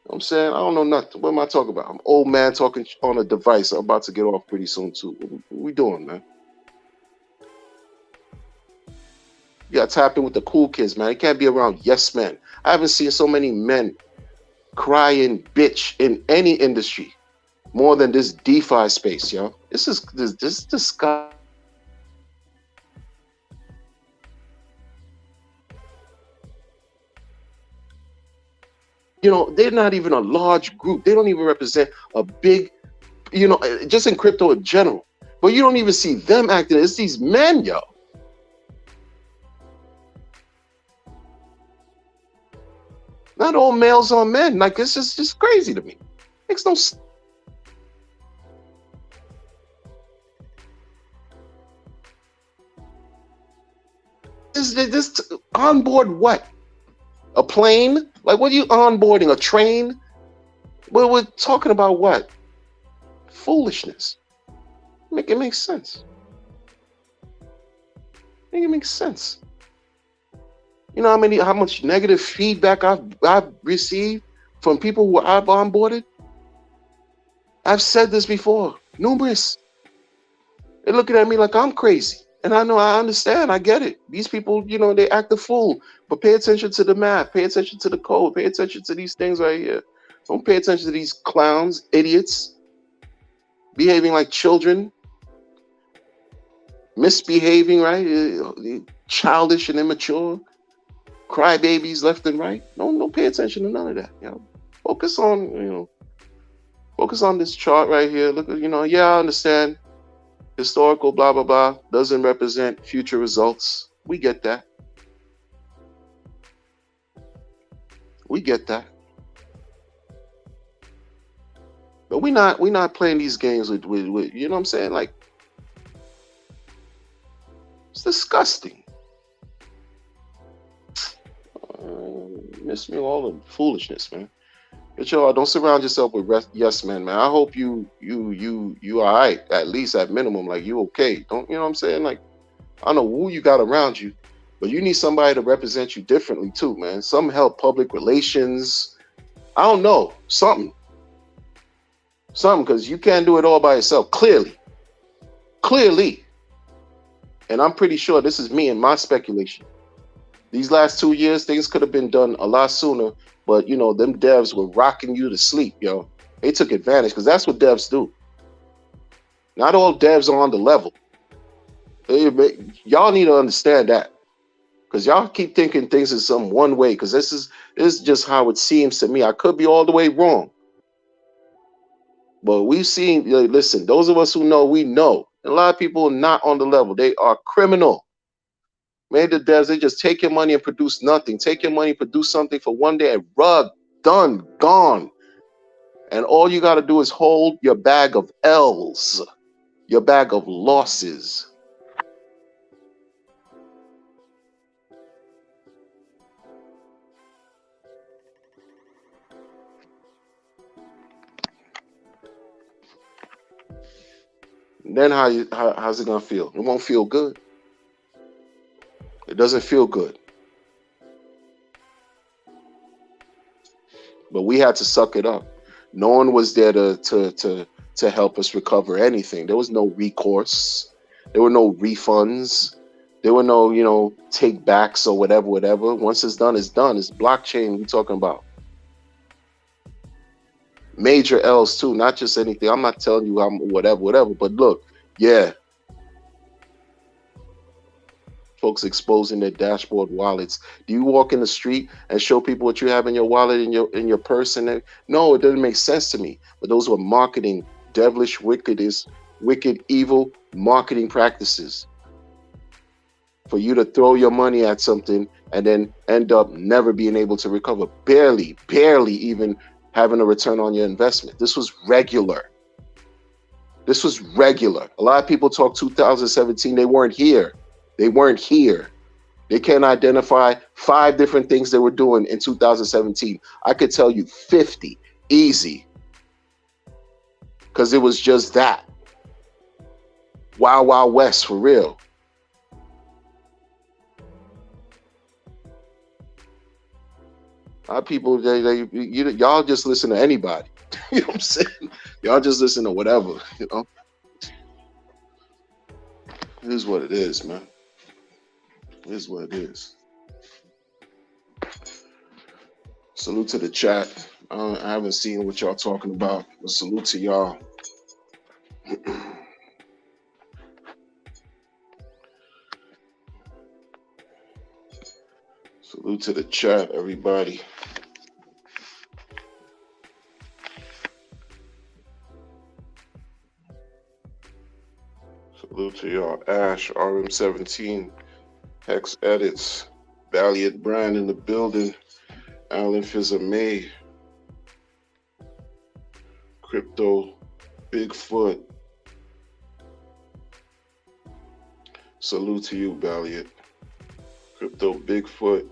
know what I'm saying? I don't know nothing. What am I talking about? I'm an old man talking on a device. I'm about to get off pretty soon too. What we doing, man? You gotta tap in with the cool kids, man. You can't be around yes men. I haven't seen so many men crying bitch in any industry more than this DeFi space, yo. This is disgusting. They're not even a large group. They don't even represent a big, just in crypto in general. But you don't even see them acting. It's these men, yo. Not all males on men. Like, it's just crazy to me. Makes no sense. This onboard what? A plane? Like, what are you onboarding? A train? Well, we're talking about what? Foolishness. Make it make sense. Make it make sense. You know how much negative feedback I've received from people who I've onboarded? I've said this before, numerous. They're looking at me like I'm crazy. And I understand, I get it. These people, they act a fool. But pay attention to the math, pay attention to the code, pay attention to these things right here. Don't pay attention to these clowns, idiots, behaving like children, misbehaving, right? Childish and immature, crybabies left and right. Don't pay attention to none of that. Focus on, focus on this chart right here. Look, I understand. Historical blah blah blah doesn't represent future results. We get that. But we're not playing these games with you know what I'm saying? Like, it's disgusting. Miss me all the foolishness, man. But yo, don't surround yourself with yes men, man. I hope you all right, at least at minimum, like you okay. Don't you know what I'm saying? Like I don't know who you got around you, but you need somebody to represent you differently too, man. Some help public relations. I don't know, something, because you can't do it all by yourself. Clearly, and I'm pretty sure this is me and my speculation. These last 2 years, things could have been done a lot sooner, but you know, them devs were rocking you to sleep, yo. They took advantage because that's what devs do. Not all devs are on the level. Y'all need to understand that because y'all keep thinking things in some one way because this is just how it seems to me. I could be all the way wrong, but we've seen. Listen, those of us who know, we know. A lot of people are not on the level. They are criminal. Maybe the devs, they just take your money and produce nothing. Take your money, produce something for one day, and rug, done, gone. And all you got to do is hold your bag of L's, your bag of losses. And then how's it gonna feel? It won't feel good. It doesn't feel good. But we had to suck it up. No one was there to help us recover anything. There was no recourse. There were no refunds. There were no, take backs or whatever. Once it's done, it's done. It's blockchain we talking about. Major L's too, not just anything. I'm not telling you I'm whatever. But look, yeah. Folks exposing their dashboard wallets. Do you walk in the street and show people what you have in your wallet, in your purse? And no, it doesn't make sense to me. But those were marketing, devilish, wicked, evil marketing practices. For you to throw your money at something and then end up never being able to recover, barely even having a return on your investment. This was regular. A lot of people talk 2017. They weren't here. They can't identify 5 different things they were doing in 2017. I could tell you 50, easy. Because it was just that. Wild, Wild West, for real. A lot of people, y'all just listen to anybody. You know what I'm saying? Y'all just listen to whatever, It is what it is, man. It is what it is. Salute to the chat. I haven't seen what y'all talking about, but salute to y'all. Salute to the chat, everybody. Salute to y'all. Ash, RM17, Hex Edits, Valiant Brand in the building, Alan Fizzer-May, Crypto Bigfoot. Salute to you, Valiant. Crypto Bigfoot.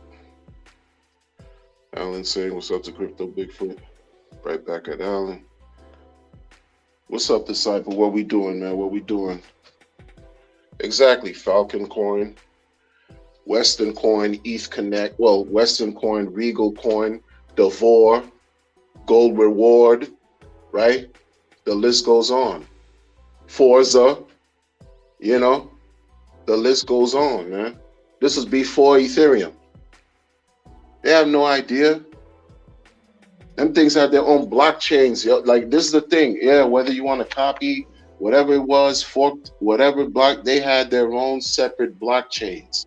Alan saying what's up to Crypto Bigfoot. Right back at Alan. What's up, Disciple? What we doing, man? What we doing? Exactly. Falcon Coin, Western Coin, ETH Connect. Well, Western Coin, Regal Coin, Devore, Gold Reward, right? The list goes on. Forza, the list goes on, man. This was before Ethereum. They have no idea. Them things have their own blockchains. Like, this is the thing. Yeah, whether you want to copy whatever it was, forked, whatever block, they had their own separate blockchains.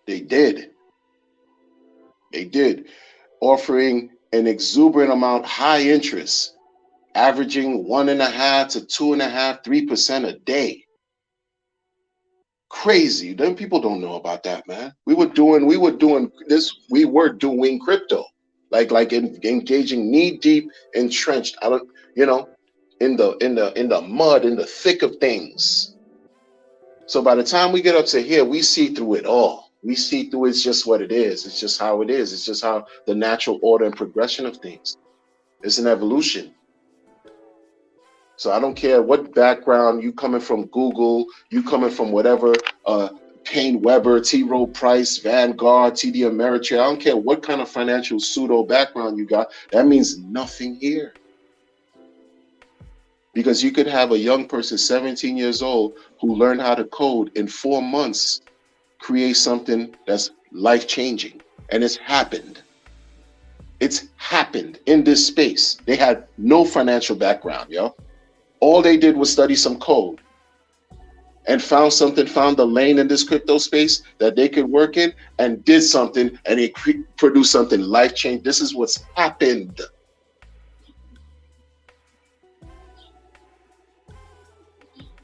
They did. Offering an exuberant amount, high interest, averaging 1.5 to 2.5, 3% a day. Crazy. Them people don't know about that, man. We were doing this. We were doing crypto, like engaging knee deep, entrenched. In the mud, in the thick of things. So by the time we get up to here, we see through it all. We see through it's just what it is. It's just how it is. It's just how the natural order and progression of things. It's an evolution. So I don't care what background you coming from, Google, you coming from whatever, Payne Weber, T. Rowe Price, Vanguard, TD Ameritrade. I don't care what kind of financial pseudo background you got. That means nothing here. Because you could have a young person, 17 years old, who learned how to code in 4 months, create something that's life-changing. And it's happened. It's happened in this space. They had no financial background, yo. All they did was study some code and found the lane in this crypto space that they could work in and did something, and it produced something life-changing. This is what's happened.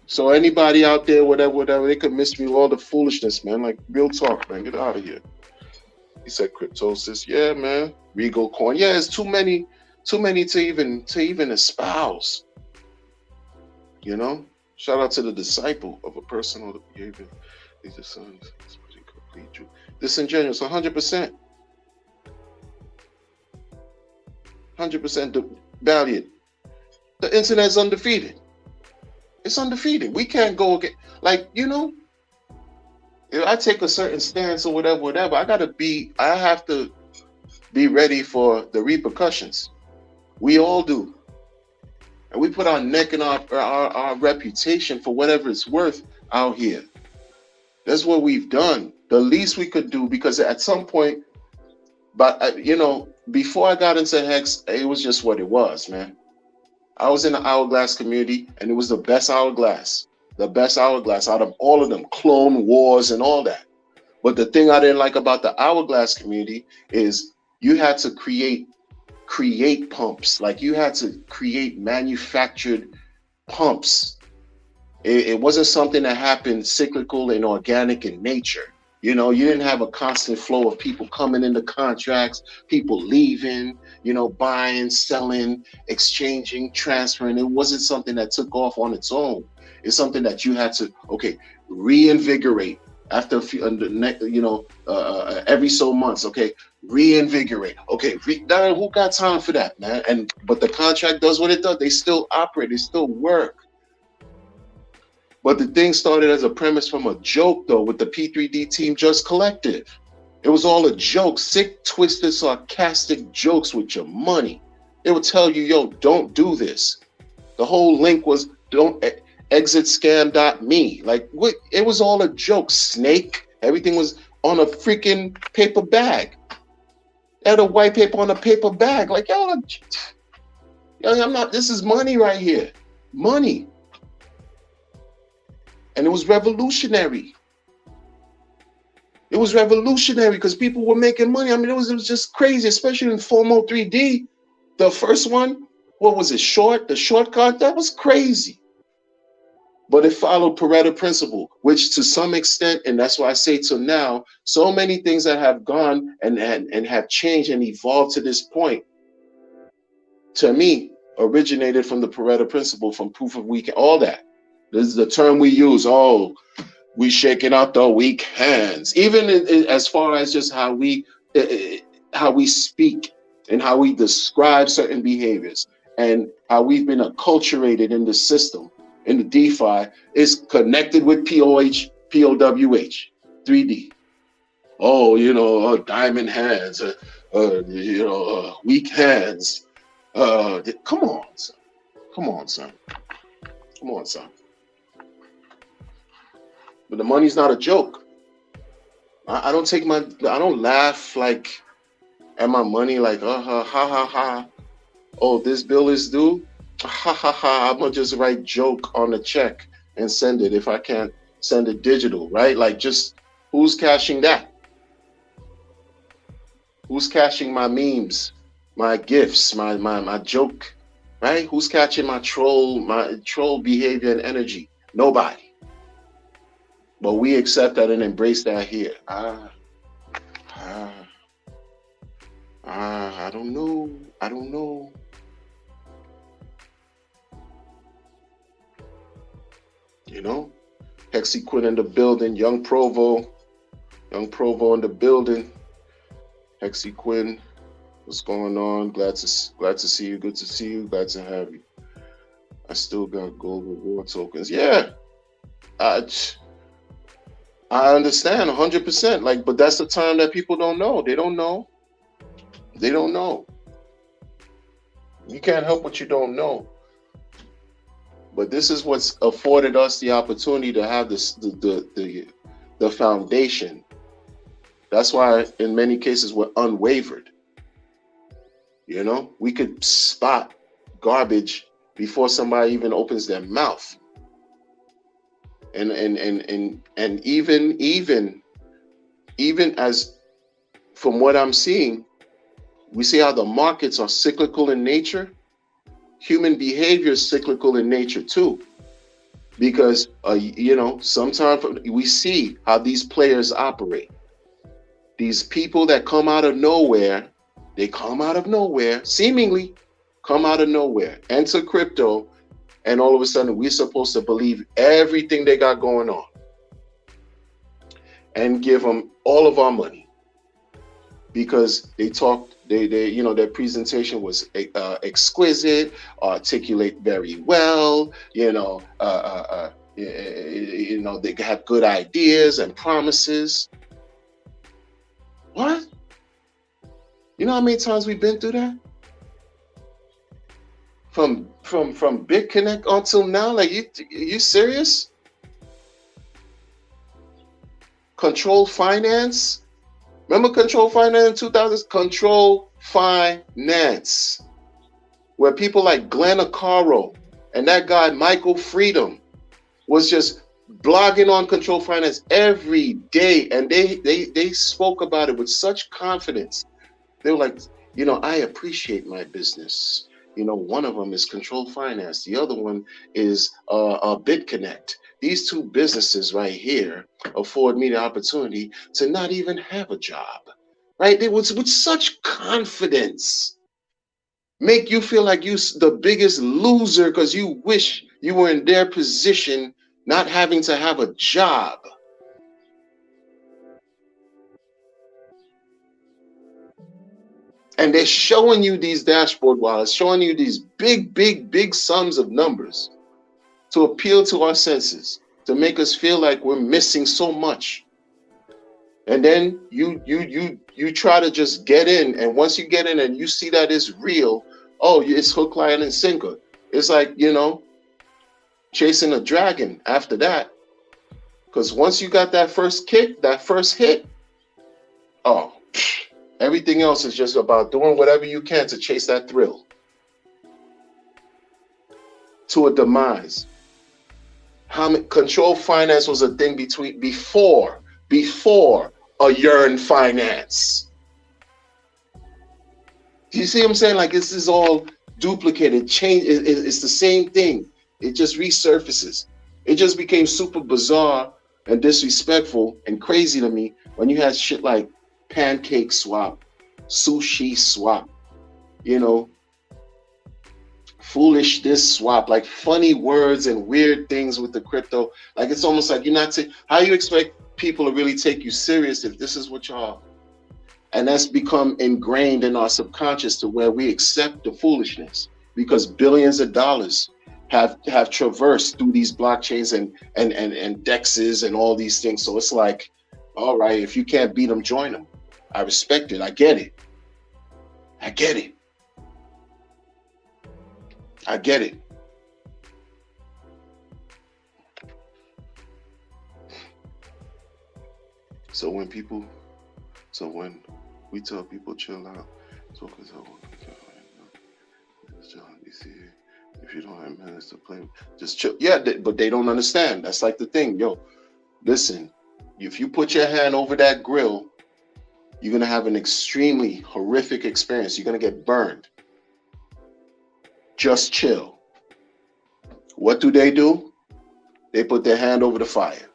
So anybody out there, whatever, they could miss me with all the foolishness, man. Like, real talk, man. Get out of here. He said cryptosis. Yeah, man. Regal coin. Yeah, it's too many to even espouse. You know? Shout out to the disciple of a person or the behavior. These are sons. It's pretty complete true. Disingenuous, 100%. 100% valiant. The internet's undefeated. It's undefeated. We can't go again. Like, you know, if I take a certain stance or whatever, I have to be ready for the repercussions. We all do. And we put our neck and our reputation for whatever it's worth out here. That's what we've done. The least we could do, because at some point, but you know, before I got into Hex, it was just what it was, man. I was in the Hourglass community, and it was the best Hourglass out of all of them, Clone Wars and all that. But the thing I didn't like about the Hourglass community is you had to create pumps. Like, you had to create manufactured pumps. It wasn't something that happened cyclical and organic in nature. You know, you didn't have a constant flow of people coming into contracts, people leaving, you know, buying, selling, exchanging, transferring. It wasn't something that took off on its own. It's something that you had to, reinvigorate after a few, every so months. Okay, reinvigorate. Okay, who got time for that, man? But the contract does what it does. They still operate. They still work. But the thing started as a premise from a joke, though, with the P3D Team Just Collective. It was all a joke, sick, twisted, sarcastic jokes with your money. They would tell you, yo, don't do this. The whole link was don't exitscam.me. Like, what? It was all a joke. Snake. Everything was on a freaking paper bag. They had a white paper on a paper bag. Like, yo, I'm not, this is money right here. Money. And it was revolutionary. It was revolutionary because people were making money. I mean, it was just crazy, especially in FOMO 3D. The first one, what was it, the shortcut? That was crazy. But it followed Pareto principle, which to some extent, and that's why I say till now, so many things that have gone and have changed and evolved to this point, to me, originated from the Pareto principle, from proof of weak, all that. This is the term we use. Oh, we shaking out the weak hands. Even as far as just how we speak and how we describe certain behaviors and how we've been acculturated in the system, in the DeFi, is connected with POWH, 3D. Oh, you know, diamond hands, weak hands. Come on, son. Come on, son. Come on, son. But the money's not a joke. I don't laugh like at my money like, ha ha ha. Oh, this bill is due? Ha ha ha. I'm gonna just write joke on the check and send it if I can't send it digital, right? Like, just who's cashing that? Who's cashing my memes, my gifts, my joke, right? Who's catching my troll behavior and energy? Nobody. But we accept that and embrace that here. I don't know. You know, Hexy Quinn in the building. Young Provo in the building. Hexy Quinn, what's going on? Glad to see you. Good to see you. Glad to have you. I still got gold reward tokens. Yeah, I understand 100%. Like, but that's the time that people don't know. They don't know. They don't know. You can't help what you don't know. But this is what's afforded us the opportunity to have this the foundation. That's why in many cases we're unwavered. You know, we could spot garbage before somebody even opens their mouth. And even as from what I'm seeing, we see how the markets are cyclical in nature. Human behavior is cyclical in nature too, because you know, sometimes we see how these players operate. These people that come out of nowhere, seemingly come out of nowhere, enter crypto, and all of a sudden we're supposed to believe everything they got going on and give them all of our money because they talked, you know, their presentation was exquisite, articulate very well, you know, they have good ideas and promises. What? You know how many times we've been through that? From BitConnect until now, like you serious? Control Finance. Remember Control Finance in 2000s? Control Finance, where people like Glenn Acaro and that guy Michael Freedom was just blogging on Control Finance every day, and they spoke about it with such confidence. They were like, you know, I appreciate my business. You know, one of them is Control Finance. The other one is BitConnect. These two businesses right here afford me the opportunity to not even have a job, right? They was with such confidence, make you feel like you the biggest loser because you wish you were in their position, not having to have a job. And they're showing you these dashboard wallets, showing you these big sums of numbers to appeal to our senses, to make us feel like we're missing so much. And then you try to just get in, and once you get in and you see that it's real, oh, it's hook, line, and sinker. It's like, you know, chasing a dragon after that. Because once you got that first kick, that first hit, oh, everything else is just about doing whatever you can to chase that thrill to a demise. Control Finance was a thing before a Yearn Finance. Do you see what I'm saying? Like, this is all duplicated, change. It's the same thing. It just resurfaces. It just became super bizarre and disrespectful and crazy to me when you had shit like Pancake Swap, Sushi Swap, you know, foolish this swap, like funny words and weird things with the crypto. Like, it's almost like you're not how you expect people to really take you serious if this is what y'all. And that's become ingrained in our subconscious to where we accept the foolishness because billions of dollars have traversed through these blockchains and dexes and all these things. So it's like, all right, if you can't beat them, join them. I respect it. I get it. I get it. I get it. So when we tell people chill out, it's because if you don't have minutes to play, just chill. Yeah, but they don't understand. That's like the thing, yo. Listen, if you put your hand over that grill, you're gonna have an extremely horrific experience. You're gonna get burned. Just chill. What do? They put their hand over the fire.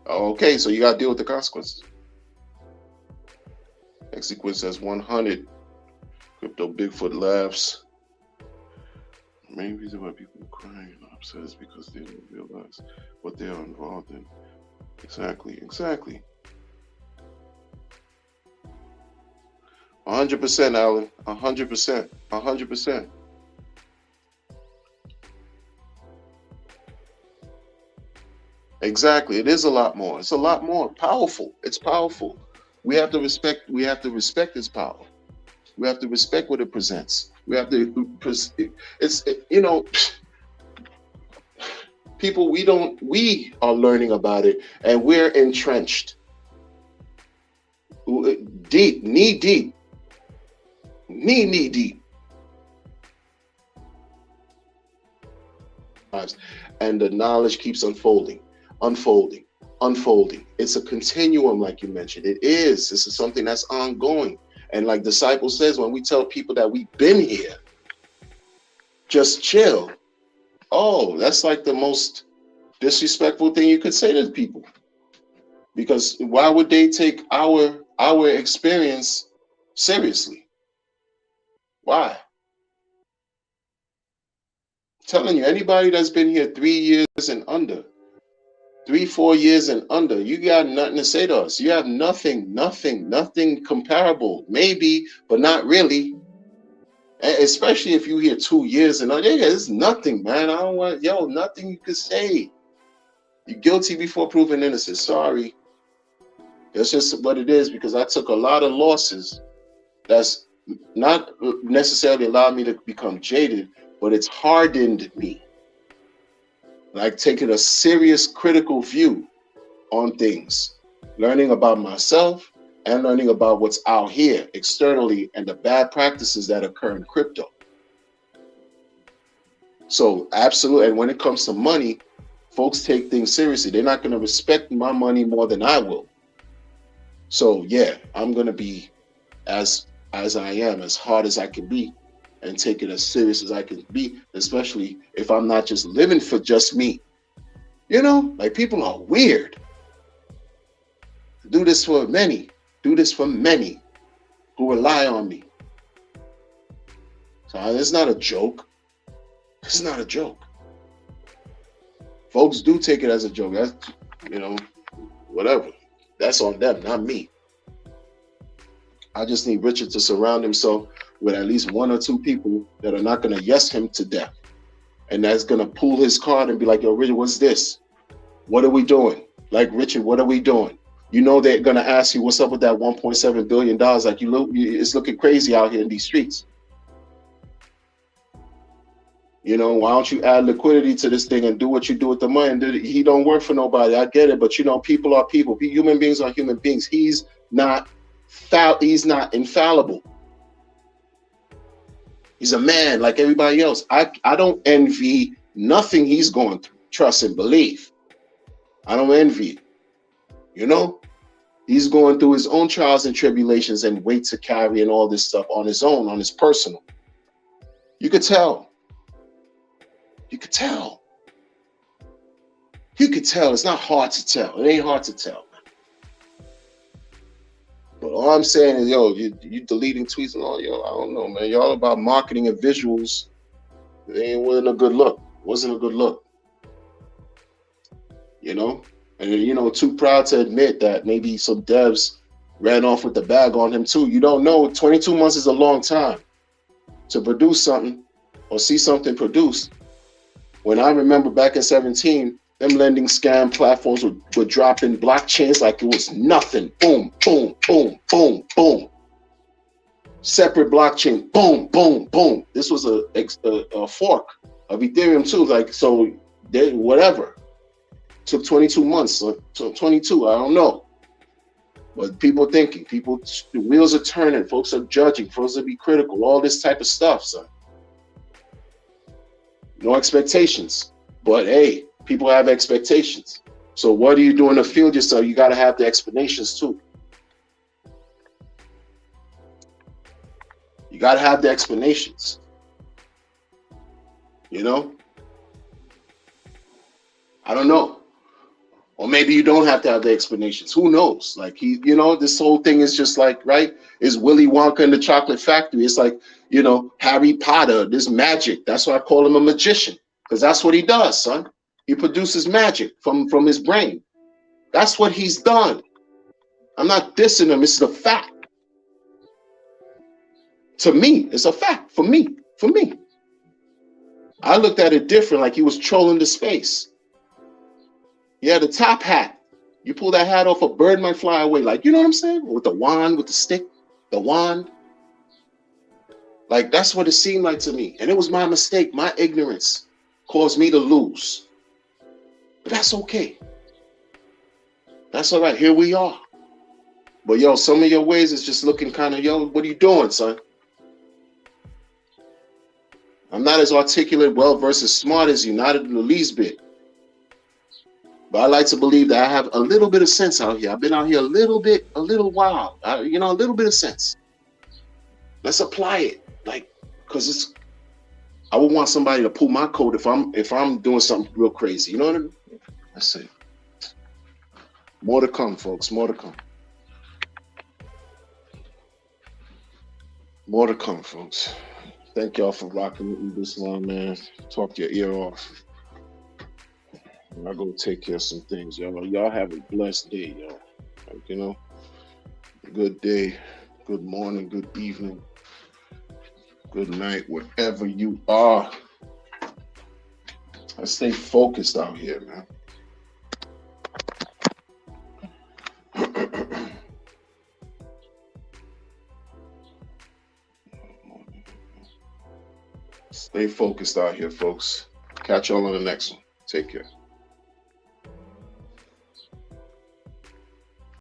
Okay, so you gotta deal with the consequences. Exequence says 100. Crypto Bigfoot laughs. main reason why people are crying and upset is because they don't realize what they are involved in. Exactly, exactly. 100%, Alan. 100%. 100%. Exactly. It is a lot more. It's a lot more powerful. It's powerful. We have to respect. We have to respect its power. We have to respect what it presents. We have to. It's people. We don't. We are learning about it, and we're entrenched deep, knee deep, knee deep. And the knowledge keeps unfolding, unfolding, unfolding. It's a continuum, like you mentioned. It is. This is something that's ongoing. And like Disciple says, when we tell people that we've been here, just chill. Oh, that's like the most disrespectful thing you could say to people. Because why would they take our experience seriously? Why? I'm telling you, anybody that's been here 3 years and under, 3, 4 years and under, you got nothing to say to us. You have nothing comparable. Maybe, but not really. Especially if you hear 2 years and under, it's nothing, man. I don't want, nothing you could say. You're guilty before proven innocent. Sorry. That's just what it is, because I took a lot of losses that's not necessarily allowed me to become jaded, but it's hardened me. Like taking a serious critical view on things, learning about myself and learning about what's out here externally and the bad practices that occur in crypto. So absolutely. And when it comes to money, folks take things seriously. They're not going to respect my money more than I will. So yeah, I'm going to be as I am, as hard as I can be, and take it as serious as I can be, especially if I'm not just living for just me. Like people are weird. Do this for many who rely on me. So it's not a joke. It's not a joke. Folks do take it as a joke. That's, whatever. That's on them, not me. I just need Richard to surround himself with at least 1 or 2 people that are not going to yes him to death. And that's going to pull his card and be like, yo, Richard, what's this? What are we doing? Like, Richard, what are we doing? They're going to ask you, what's up with that $1.7 billion? Like, it's looking crazy out here in these streets. Why don't you add liquidity to this thing and do what you do with the money? And he don't work for nobody. I get it. But, people are people. Human beings are human beings. He's not infallible. He's a man like everybody else. I don't envy nothing he's going through. Trust and believe. I don't envy it. He's going through his own trials and tribulations and weight to carry and all this stuff on his own, on his personal. You could tell. You could tell. It's not hard to tell. It ain't hard to tell. But all I'm saying is, you deleting tweets and all, I don't know, man. Y'all about marketing and visuals. It wasn't a good look. And too proud to admit that maybe some devs ran off with the bag on him too. You don't know. 22 months is a long time to produce something or see something produced. When I remember back in 2017, them lending scam platforms were dropping blockchains like it was nothing. Boom, boom, boom, boom, boom. Separate blockchain. Boom, boom, boom. This was a fork of Ethereum too. Like, so whatever. Took 22 months. So 22, I don't know. But people thinking, the wheels are turning. Folks are judging. Folks are be critical. All this type of stuff, son. No expectations. But hey, people have expectations. So what are you doing to field yourself? You got to have the explanations too. You got to have the explanations. I don't know. Or maybe you don't have to have the explanations. Who knows? Like this whole thing is just like, right? Is Willy Wonka in the Chocolate Factory? It's like, Harry Potter, this magic. That's why I call him a magician. Because that's what he does, son. He produces magic from his brain. That's what he's done. I'm not dissing him. It's a fact. To me, it's a fact. For me. I looked at it different, like he was trolling the space. Yeah, the top hat. You pull that hat off, a bird might fly away. Like, you know what I'm saying? With the wand, with the stick, the wand. Like, that's what it seemed like to me. And it was my mistake. My ignorance caused me to lose. But that's okay. That's all right. Here we are. But, yo, some of your ways is just looking kind of, yo, what are you doing, son? I'm not as articulate, well-versed, as smart as you, not in the least bit. But I like to believe that I have a little bit of sense out here. I've been out here a little while, a little bit of sense. Let's apply it, like, because I would want somebody to pull my coat if I'm doing something real crazy. You know what I mean? That's it. More to come, folks. More to come. More to come, folks. Thank y'all for rocking with me this long, man. Talk your ear off. I go take care of some things, y'all. Y'all have a blessed day, y'all. Like, good day, good morning, good evening, good night, wherever you are. I stay focused out here, man. Stay focused out here, folks. Catch y'all on the next one. Take care.